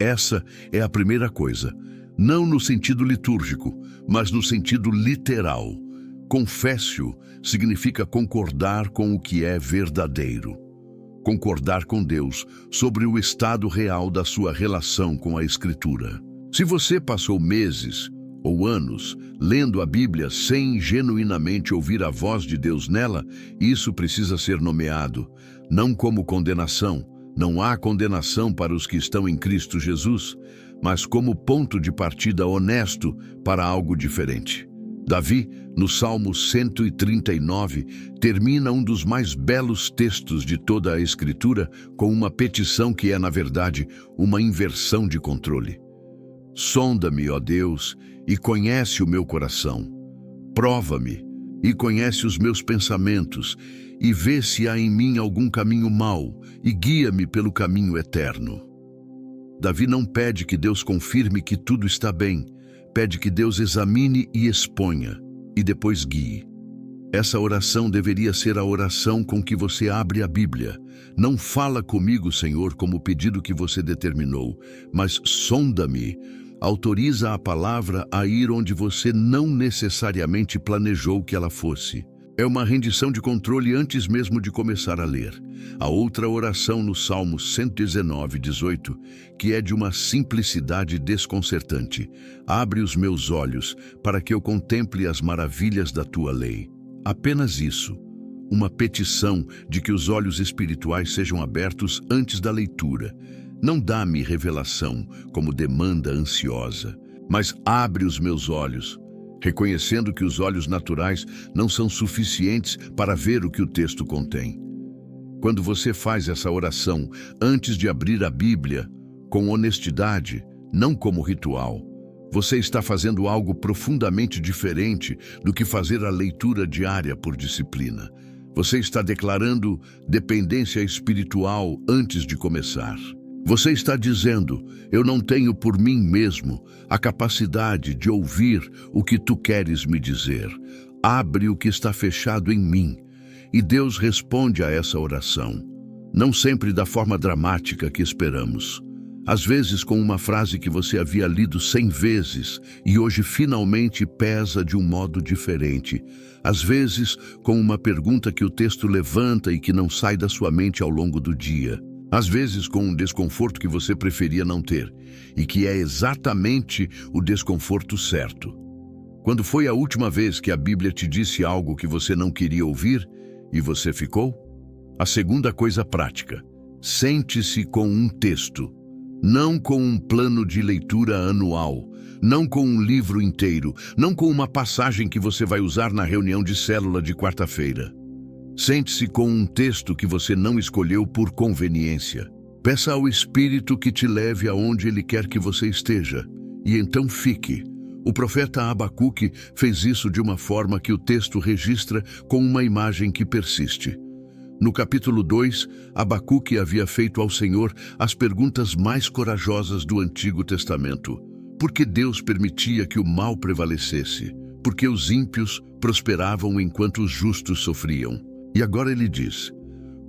Essa é a primeira coisa. Não no sentido litúrgico, mas no sentido literal. Confessio significa concordar com o que é verdadeiro. Concordar com Deus sobre o estado real da sua relação com a Escritura. Se você passou meses ou anos lendo a Bíblia sem genuinamente ouvir a voz de Deus nela, isso precisa ser nomeado, não como condenação, Não há condenação para os que estão em Cristo Jesus, mas como ponto de partida honesto para algo diferente. Davi, no Salmo 139, termina um dos mais belos textos de toda a Escritura com uma petição que é, na verdade, uma inversão de controle. Sonda-me, ó Deus, e conhece o meu coração. Prova-me e conhece os meus pensamentos, e vê se há em mim algum caminho mau, e guia-me pelo caminho eterno. Davi não pede que Deus confirme que tudo está bem, pede que Deus examine e exponha, e depois guie. Essa oração deveria ser a oração com que você abre a Bíblia. Não fala comigo, Senhor, como o pedido que você determinou, mas sonda-me. Autoriza a palavra a ir onde você não necessariamente planejou que ela fosse. É uma rendição de controle antes mesmo de começar a ler. A outra oração no Salmo 119, 18, que é de uma simplicidade desconcertante. Abre os meus olhos para que eu contemple as maravilhas da tua lei. Apenas isso. Uma petição de que os olhos espirituais sejam abertos antes da leitura. Não dá-me revelação como demanda ansiosa, mas abre os meus olhos, reconhecendo que os olhos naturais não são suficientes para ver o que o texto contém. Quando você faz essa oração antes de abrir a Bíblia, com honestidade, não como ritual, você está fazendo algo profundamente diferente do que fazer a leitura diária por disciplina. Você está declarando dependência espiritual antes de começar. Você está dizendo, eu não tenho por mim mesmo a capacidade de ouvir o que tu queres me dizer. Abre o que está fechado em mim. E Deus responde a essa oração. Não sempre da forma dramática que esperamos. Às vezes com uma frase que você havia lido 100 vezes e hoje finalmente pesa de um modo diferente. Às vezes com uma pergunta que o texto levanta e que não sai da sua mente ao longo do dia. Às vezes com um desconforto que você preferia não ter, e que é exatamente o desconforto certo. Quando foi a última vez que a Bíblia te disse algo que você não queria ouvir e você ficou? A segunda coisa prática: sente-se com um texto, não com um plano de leitura anual, não com um livro inteiro, não com uma passagem que você vai usar na reunião de célula de quarta-feira. Sente-se com um texto que você não escolheu por conveniência. Peça ao Espírito que te leve aonde Ele quer que você esteja, e então fique. O profeta Abacuque fez isso de uma forma que o texto registra com uma imagem que persiste. No capítulo 2, Abacuque havia feito ao Senhor as perguntas mais corajosas do Antigo Testamento. Por que Deus permitia que o mal prevalecesse? Porque os ímpios prosperavam enquanto os justos sofriam. E agora ele diz,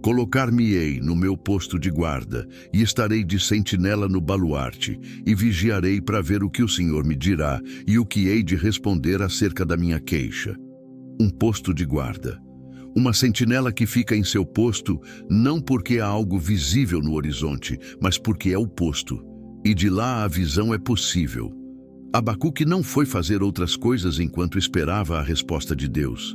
colocar-me-ei no meu posto de guarda, e estarei de sentinela no baluarte, e vigiarei para ver o que o Senhor me dirá, e o que hei de responder acerca da minha queixa. Um posto de guarda. Uma sentinela que fica em seu posto, não porque há algo visível no horizonte, mas porque é o posto. E de lá a visão é possível. Abacuque não foi fazer outras coisas enquanto esperava a resposta de Deus.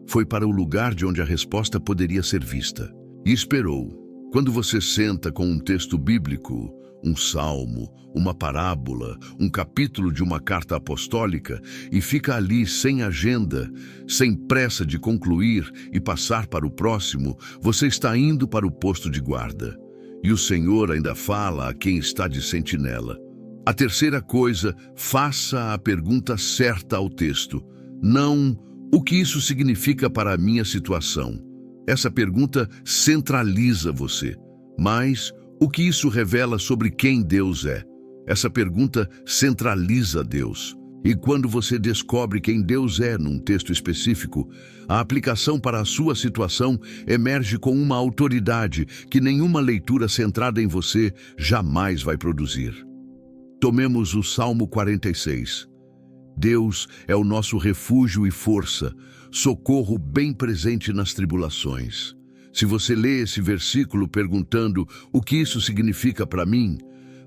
Foi para o lugar de onde a resposta poderia ser vista. E esperou. Quando você senta com um texto bíblico, um salmo, uma parábola, um capítulo de uma carta apostólica, e fica ali sem agenda, sem pressa de concluir e passar para o próximo, você está indo para o posto de guarda. E o Senhor ainda fala a quem está de sentinela. A terceira coisa, faça a pergunta certa ao texto. Não, o que isso significa para a minha situação? Essa pergunta centraliza você. Mas, o que isso revela sobre quem Deus é? Essa pergunta centraliza Deus. E quando você descobre quem Deus é num texto específico, a aplicação para a sua situação emerge com uma autoridade que nenhuma leitura centrada em você jamais vai produzir. Tomemos o Salmo 46. Deus é o nosso refúgio e força, socorro bem presente nas tribulações. Se você lê esse versículo perguntando o que isso significa para mim,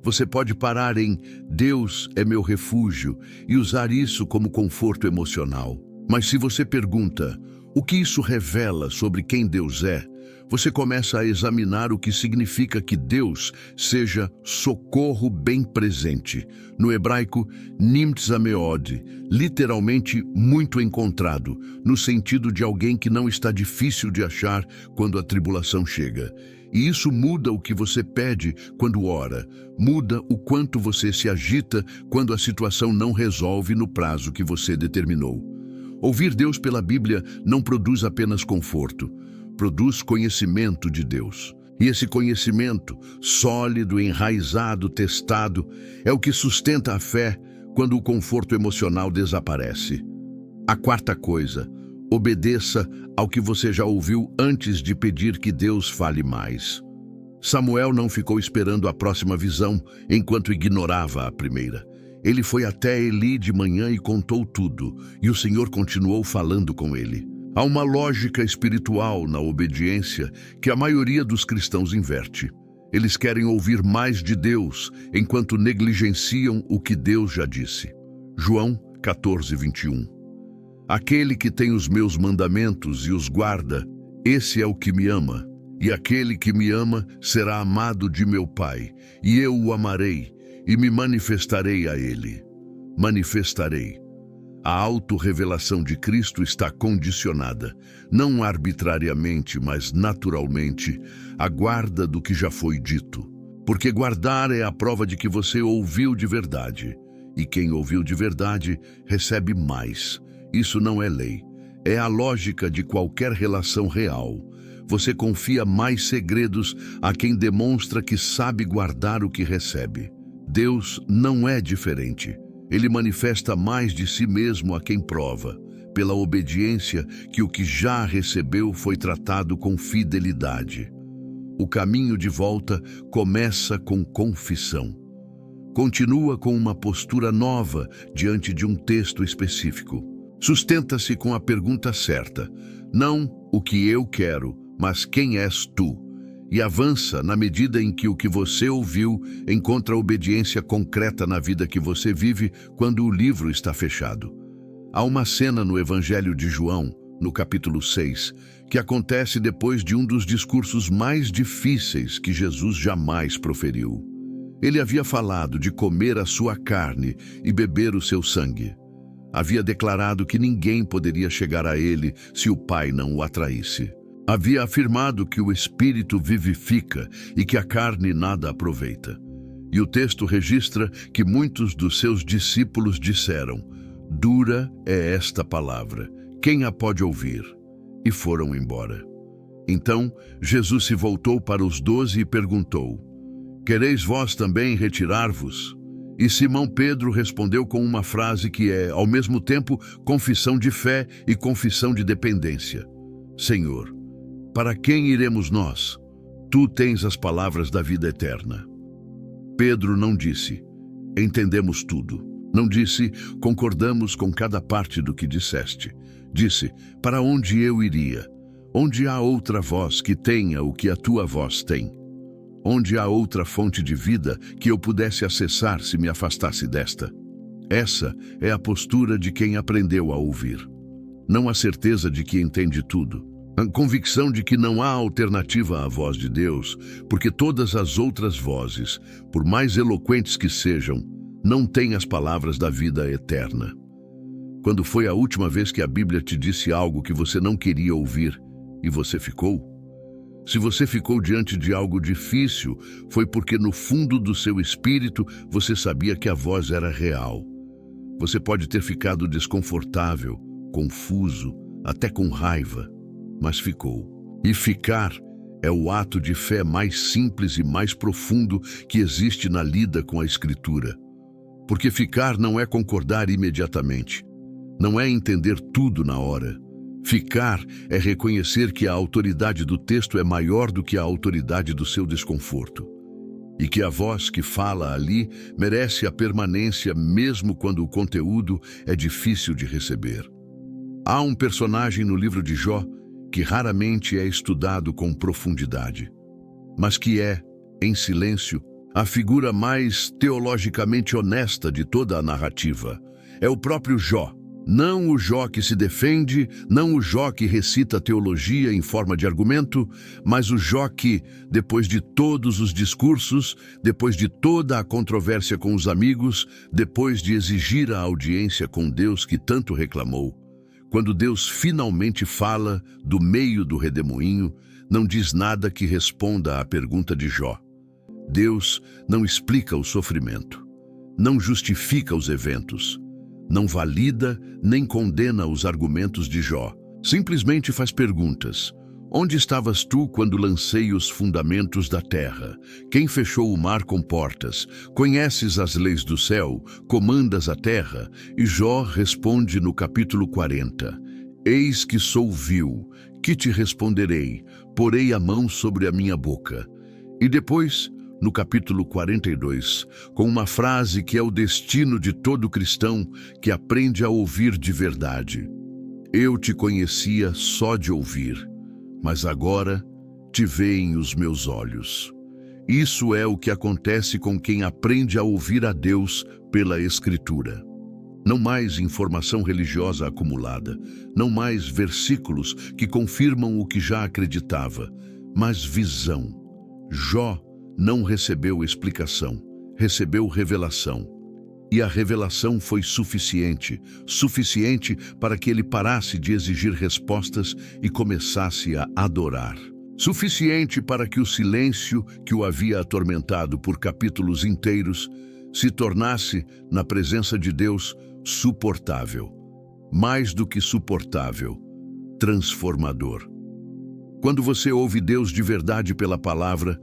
você pode parar em Deus é meu refúgio e usar isso como conforto emocional. Mas se você pergunta o que isso revela sobre quem Deus é, você começa a examinar o que significa que Deus seja socorro bem presente. No hebraico, nimtza meod, literalmente muito encontrado, no sentido de alguém que não está difícil de achar quando a tribulação chega. E isso muda o que você pede quando ora, muda o quanto você se agita quando a situação não resolve no prazo que você determinou. Ouvir Deus pela Bíblia não produz apenas conforto, produz conhecimento de Deus. E esse conhecimento, sólido, enraizado, testado, é o que sustenta a fé quando o conforto emocional desaparece. A quarta coisa, obedeça ao que você já ouviu antes de pedir que Deus fale mais. Samuel não ficou esperando a próxima visão enquanto ignorava a primeira. Ele foi até Eli de manhã e contou tudo, e o Senhor continuou falando com ele. Há uma lógica espiritual na obediência que a maioria dos cristãos inverte. Eles querem ouvir mais de Deus, enquanto negligenciam o que Deus já disse. João 14:21. Aquele que tem os meus mandamentos e os guarda, esse é o que me ama. E aquele que me ama será amado de meu Pai, e eu o amarei, e me manifestarei a ele. Manifestarei. A autorrevelação de Cristo está condicionada, não arbitrariamente, mas naturalmente, à guarda do que já foi dito. Porque guardar é a prova de que você ouviu de verdade. E quem ouviu de verdade recebe mais. Isso não é lei. É a lógica de qualquer relação real. Você confia mais segredos a quem demonstra que sabe guardar o que recebe. Deus não é diferente. Ele manifesta mais de si mesmo a quem prova, pela obediência que o que já recebeu foi tratado com fidelidade. O caminho de volta começa com confissão. Continua com uma postura nova diante de um texto específico. Sustenta-se com a pergunta certa, não o que eu quero, mas quem és tu? E avança na medida em que o que você ouviu encontra obediência concreta na vida que você vive quando o livro está fechado. Há uma cena no Evangelho de João, no capítulo 6, que acontece depois de um dos discursos mais difíceis que Jesus jamais proferiu. Ele havia falado de comer a sua carne e beber o seu sangue. Havia declarado que ninguém poderia chegar a ele se o Pai não o atraísse. Havia afirmado que o Espírito vivifica e que a carne nada aproveita. E o texto registra que muitos dos seus discípulos disseram: "Dura é esta palavra, quem a pode ouvir?" E foram embora. Então, Jesus se voltou para os 12 e perguntou: "Quereis vós também retirar-vos?" E Simão Pedro respondeu com uma frase que é, ao mesmo tempo, confissão de fé e confissão de dependência: "Senhor, para quem iremos nós? Tu tens as palavras da vida eterna." Pedro não disse: "Entendemos tudo." Não disse: "Concordamos com cada parte do que disseste." Disse: "Para onde eu iria? Onde há outra voz que tenha o que a tua voz tem? Onde há outra fonte de vida que eu pudesse acessar se me afastasse desta?" Essa é a postura de quem aprendeu a ouvir. Não a certeza de que entende tudo. A convicção de que não há alternativa à voz de Deus, porque todas as outras vozes, por mais eloquentes que sejam, não têm as palavras da vida eterna. Quando foi a última vez que a Bíblia te disse algo que você não queria ouvir e você ficou? Se você ficou diante de algo difícil, foi porque no fundo do seu espírito você sabia que a voz era real. Você pode ter ficado desconfortável, confuso, até com raiva, mas ficou. E ficar é o ato de fé mais simples e mais profundo que existe na lida com a Escritura. Porque ficar não é concordar imediatamente, não é entender tudo na hora. Ficar é reconhecer que a autoridade do texto é maior do que a autoridade do seu desconforto. E que a voz que fala ali merece a permanência mesmo quando o conteúdo é difícil de receber. Há um personagem no livro de Jó que raramente é estudado com profundidade, mas que é, em silêncio, a figura mais teologicamente honesta de toda a narrativa. É o próprio Jó, Não o Jó que se defende, não o Jó que recita teologia em forma de argumento, mas o Jó que, depois de todos os discursos, depois de toda a controvérsia com os amigos, depois de exigir a audiência com Deus que tanto reclamou, quando Deus finalmente fala do meio do redemoinho, não diz nada que responda à pergunta de Jó. Deus não explica o sofrimento, não justifica os eventos, não valida nem condena os argumentos de Jó. Simplesmente faz perguntas. Onde estavas tu quando lancei os fundamentos da terra? Quem fechou o mar com portas? Conheces as leis do céu? Comandas a terra? E Jó responde no capítulo 40. Eis que sou vil, que te responderei? Porei a mão sobre a minha boca. E depois, no capítulo 42, com uma frase que é o destino de todo cristão que aprende a ouvir de verdade. Eu te conhecia só de ouvir, mas agora te veem os meus olhos. Isso é o que acontece com quem aprende a ouvir a Deus pela Escritura. Não mais informação religiosa acumulada, não mais versículos que confirmam o que já acreditava, mas visão. Jó não recebeu explicação, recebeu revelação. E a revelação foi suficiente para que ele parasse de exigir respostas e começasse a adorar. Suficiente para que o silêncio que o havia atormentado por capítulos inteiros se tornasse, na presença de Deus, suportável. Mais do que suportável, transformador. Quando você ouve Deus de verdade pela palavra,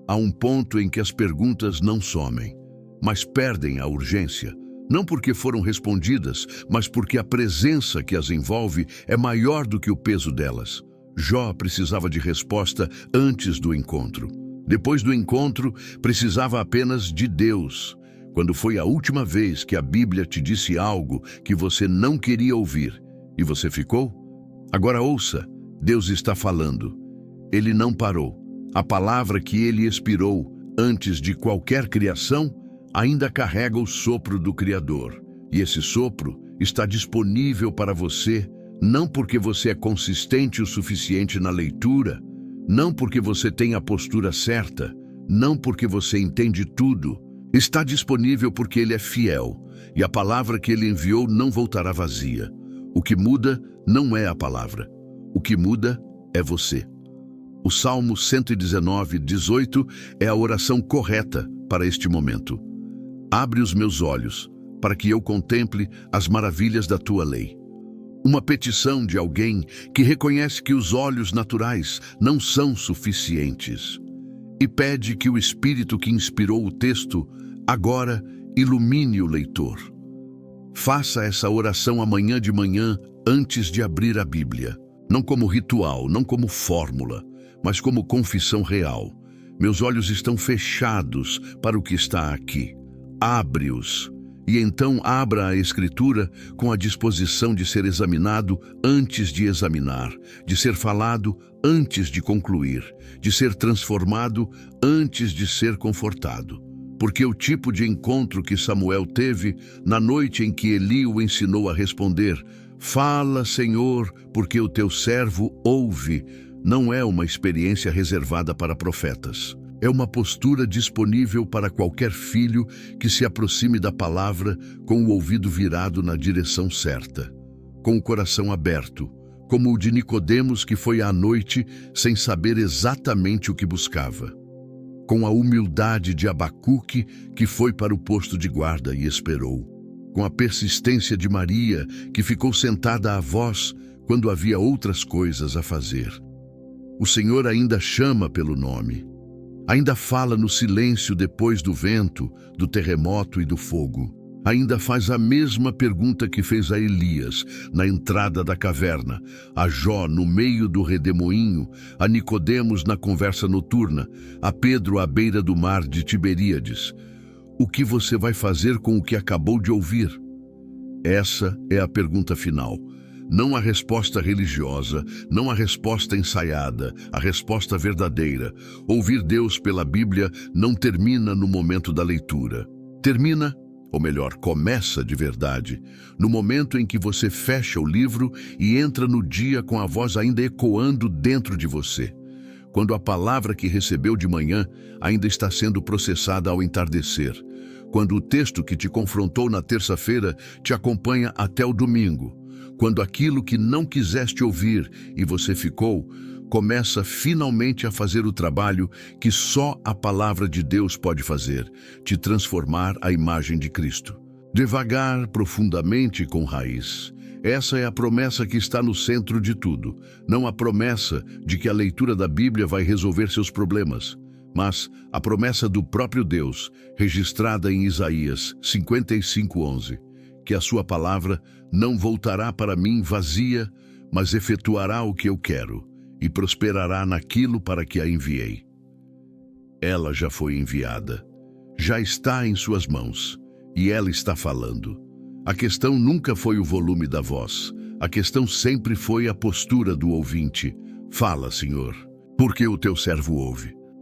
há um ponto em que as perguntas não somem, mas perdem a urgência, não porque foram respondidas, mas porque a presença que as envolve é maior do que o peso delas. Jó precisava de resposta antes do encontro. Depois do encontro, precisava apenas de Deus. Quando foi a última vez que a Bíblia te disse algo que você não queria ouvir e você ficou? Agora ouça, Deus está falando. Ele não parou. A palavra que ele expirou antes de qualquer criação ainda carrega o sopro do Criador. E esse sopro está disponível para você, não porque você é consistente o suficiente na leitura, não porque você tem a postura certa, não porque você entende tudo. Está disponível porque ele é fiel, e a palavra que ele enviou não voltará vazia. O que muda não é a palavra. O que muda é você. O Salmo 119:18 é a oração correta para este momento. Abre os meus olhos, para que eu contemple as maravilhas da tua lei. Uma petição de alguém que reconhece que os olhos naturais não são suficientes e pede que o Espírito que inspirou o texto agora ilumine o leitor. Faça essa oração amanhã de manhã antes de abrir a Bíblia. Não como ritual, não como fórmula, mas como confissão real. Meus olhos estão fechados para o que está aqui. Abre-os. E então abra a Escritura com a disposição de ser examinado antes de examinar, de ser falado antes de concluir, de ser transformado antes de ser confortado. Porque o tipo de encontro que Samuel teve na noite em que Eli o ensinou a responder, "Fala, Senhor, porque o teu servo ouve", não é uma experiência reservada para profetas. É uma postura disponível para qualquer filho que se aproxime da palavra com o ouvido virado na direção certa, com o coração aberto, como o de Nicodemos que foi à noite sem saber exatamente o que buscava, com a humildade de Abacuque que foi para o posto de guarda e esperou, com a persistência de Maria que ficou sentada à voz quando havia outras coisas a fazer. O Senhor ainda chama pelo nome. Ainda fala no silêncio depois do vento, do terremoto e do fogo. Ainda faz a mesma pergunta que fez a Elias na entrada da caverna, a Jó no meio do redemoinho, a Nicodemos na conversa noturna, a Pedro à beira do mar de Tiberíades. O que você vai fazer com o que acabou de ouvir? Essa é a pergunta final. Não a resposta religiosa, não a resposta ensaiada, a resposta verdadeira. Ouvir Deus pela Bíblia não termina no momento da leitura. Termina ou melhor, começa de verdade, no momento em que você fecha o livro e entra no dia com a voz ainda ecoando dentro de você. Quando a palavra que recebeu de manhã ainda está sendo processada ao entardecer. Quando o texto que te confrontou na terça-feira te acompanha até o domingo. Quando aquilo que não quiseste ouvir e você ficou, começa finalmente a fazer o trabalho que só a palavra de Deus pode fazer, te transformar à imagem de Cristo. Devagar, profundamente com raiz. Essa é a promessa que está no centro de tudo. Não a promessa de que a leitura da Bíblia vai resolver seus problemas, mas a promessa do próprio Deus, registrada em Isaías 55:11, que a sua palavra não voltará para mim vazia, mas efetuará o que eu quero e prosperará naquilo para que a enviei. Ela já foi enviada, já está em suas mãos, e ela está falando. A questão nunca foi o volume da voz, a questão sempre foi a postura do ouvinte. Fala, Senhor, porque o teu servo ouve.